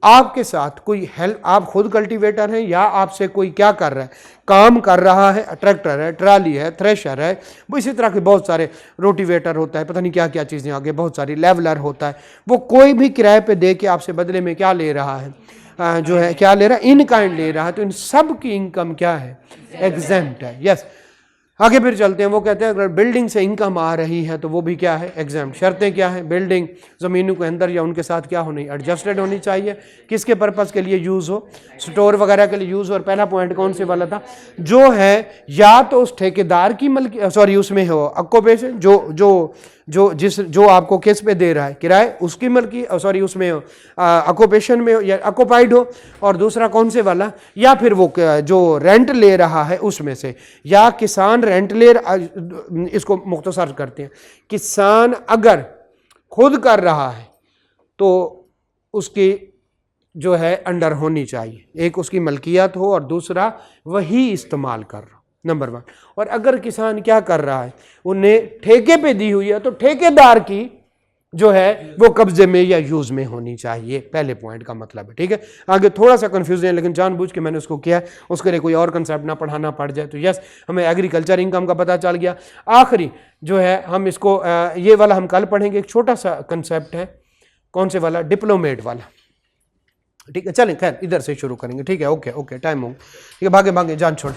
आपके साथ कोई हेल्प, आप खुद कल्टीवेटर हैं या आपसे कोई क्या कर रहा है, काम कर रहा है, ट्रैक्टर है, ट्राली है, थ्रेशर है, वो इसी तरह के बहुत सारे, रोटिवेटर होता है, पता नहीं क्या क्या चीज़ें आगे बहुत सारी, लेवलर होता है, वो कोई भी किराए पे दे के आपसे बदले में क्या ले रहा है, जो है क्या ले रहा है, इन काइंड ले रहा है, तो इन सब की इनकम क्या है, एग्जेम्प्ट है। यस, आगे फिर चलते हैं, वो कहते हैं अगर बिल्डिंग से इनकम आ रही है तो वो भी क्या है, एग्जाम्प्ट। शर्तें क्या है, बिल्डिंग ज़मीनों के अंदर या उनके साथ क्या होनी, एडजस्टेड होनी चाहिए, किसके पर्पज़ के लिए यूज़ हो, स्टोर वगैरह के लिए यूज़ हो। और पहला पॉइंट कौन से वाला था, जो है या तो उस ठेकेदार की मल्की, सॉरी उसमें हो ऑक्यूपेशन, जो आपको किस पे दे रहा है किराए, उसकी मल्की, सॉरी उसमें हो ऑक्यूपेशन में हो या ऑक्यूपाइड हो। और दूसरा कौन से वाला, या फिर वो जो रेंट ले रहा है उसमें से, या किसान रेंट ले, इसको मुख्तसर करते हैं, किसान अगर खुद कर रहा है तो उसकी जो है अंडर होनी चाहिए, एक उसकी मलकियत हो और दूसरा वही इस्तेमाल कर रहा, नंबर 1। और अगर किसान क्या कर रहा है, उन्हें ठेके पे दी हुई है तो ठेकेदार की जो है वो कब्जे में या यूज में होनी चाहिए, पहले पॉइंट का मतलब है। ठीक है, आगे थोड़ा सा कंफ्यूजन है लेकिन जानबूझ के मैंने उसको किया है, उसके लिए कोई और कंसेप्ट ना पढ़ाना पड़ जाए। तो यस, हमें एग्रीकल्चर इनकम का पता चल गया। आखिरी जो है हम इसको ये वाला हम कल पढ़ेंगे, एक छोटा सा कंसेप्ट है, कौन से वाला, डिप्लोमेट वाला। ठीक है, चलें खैर इधर से शुरू करेंगे। ठीक है, ओके टाइम हो, ठीक है, भागे भागे जान छोड़।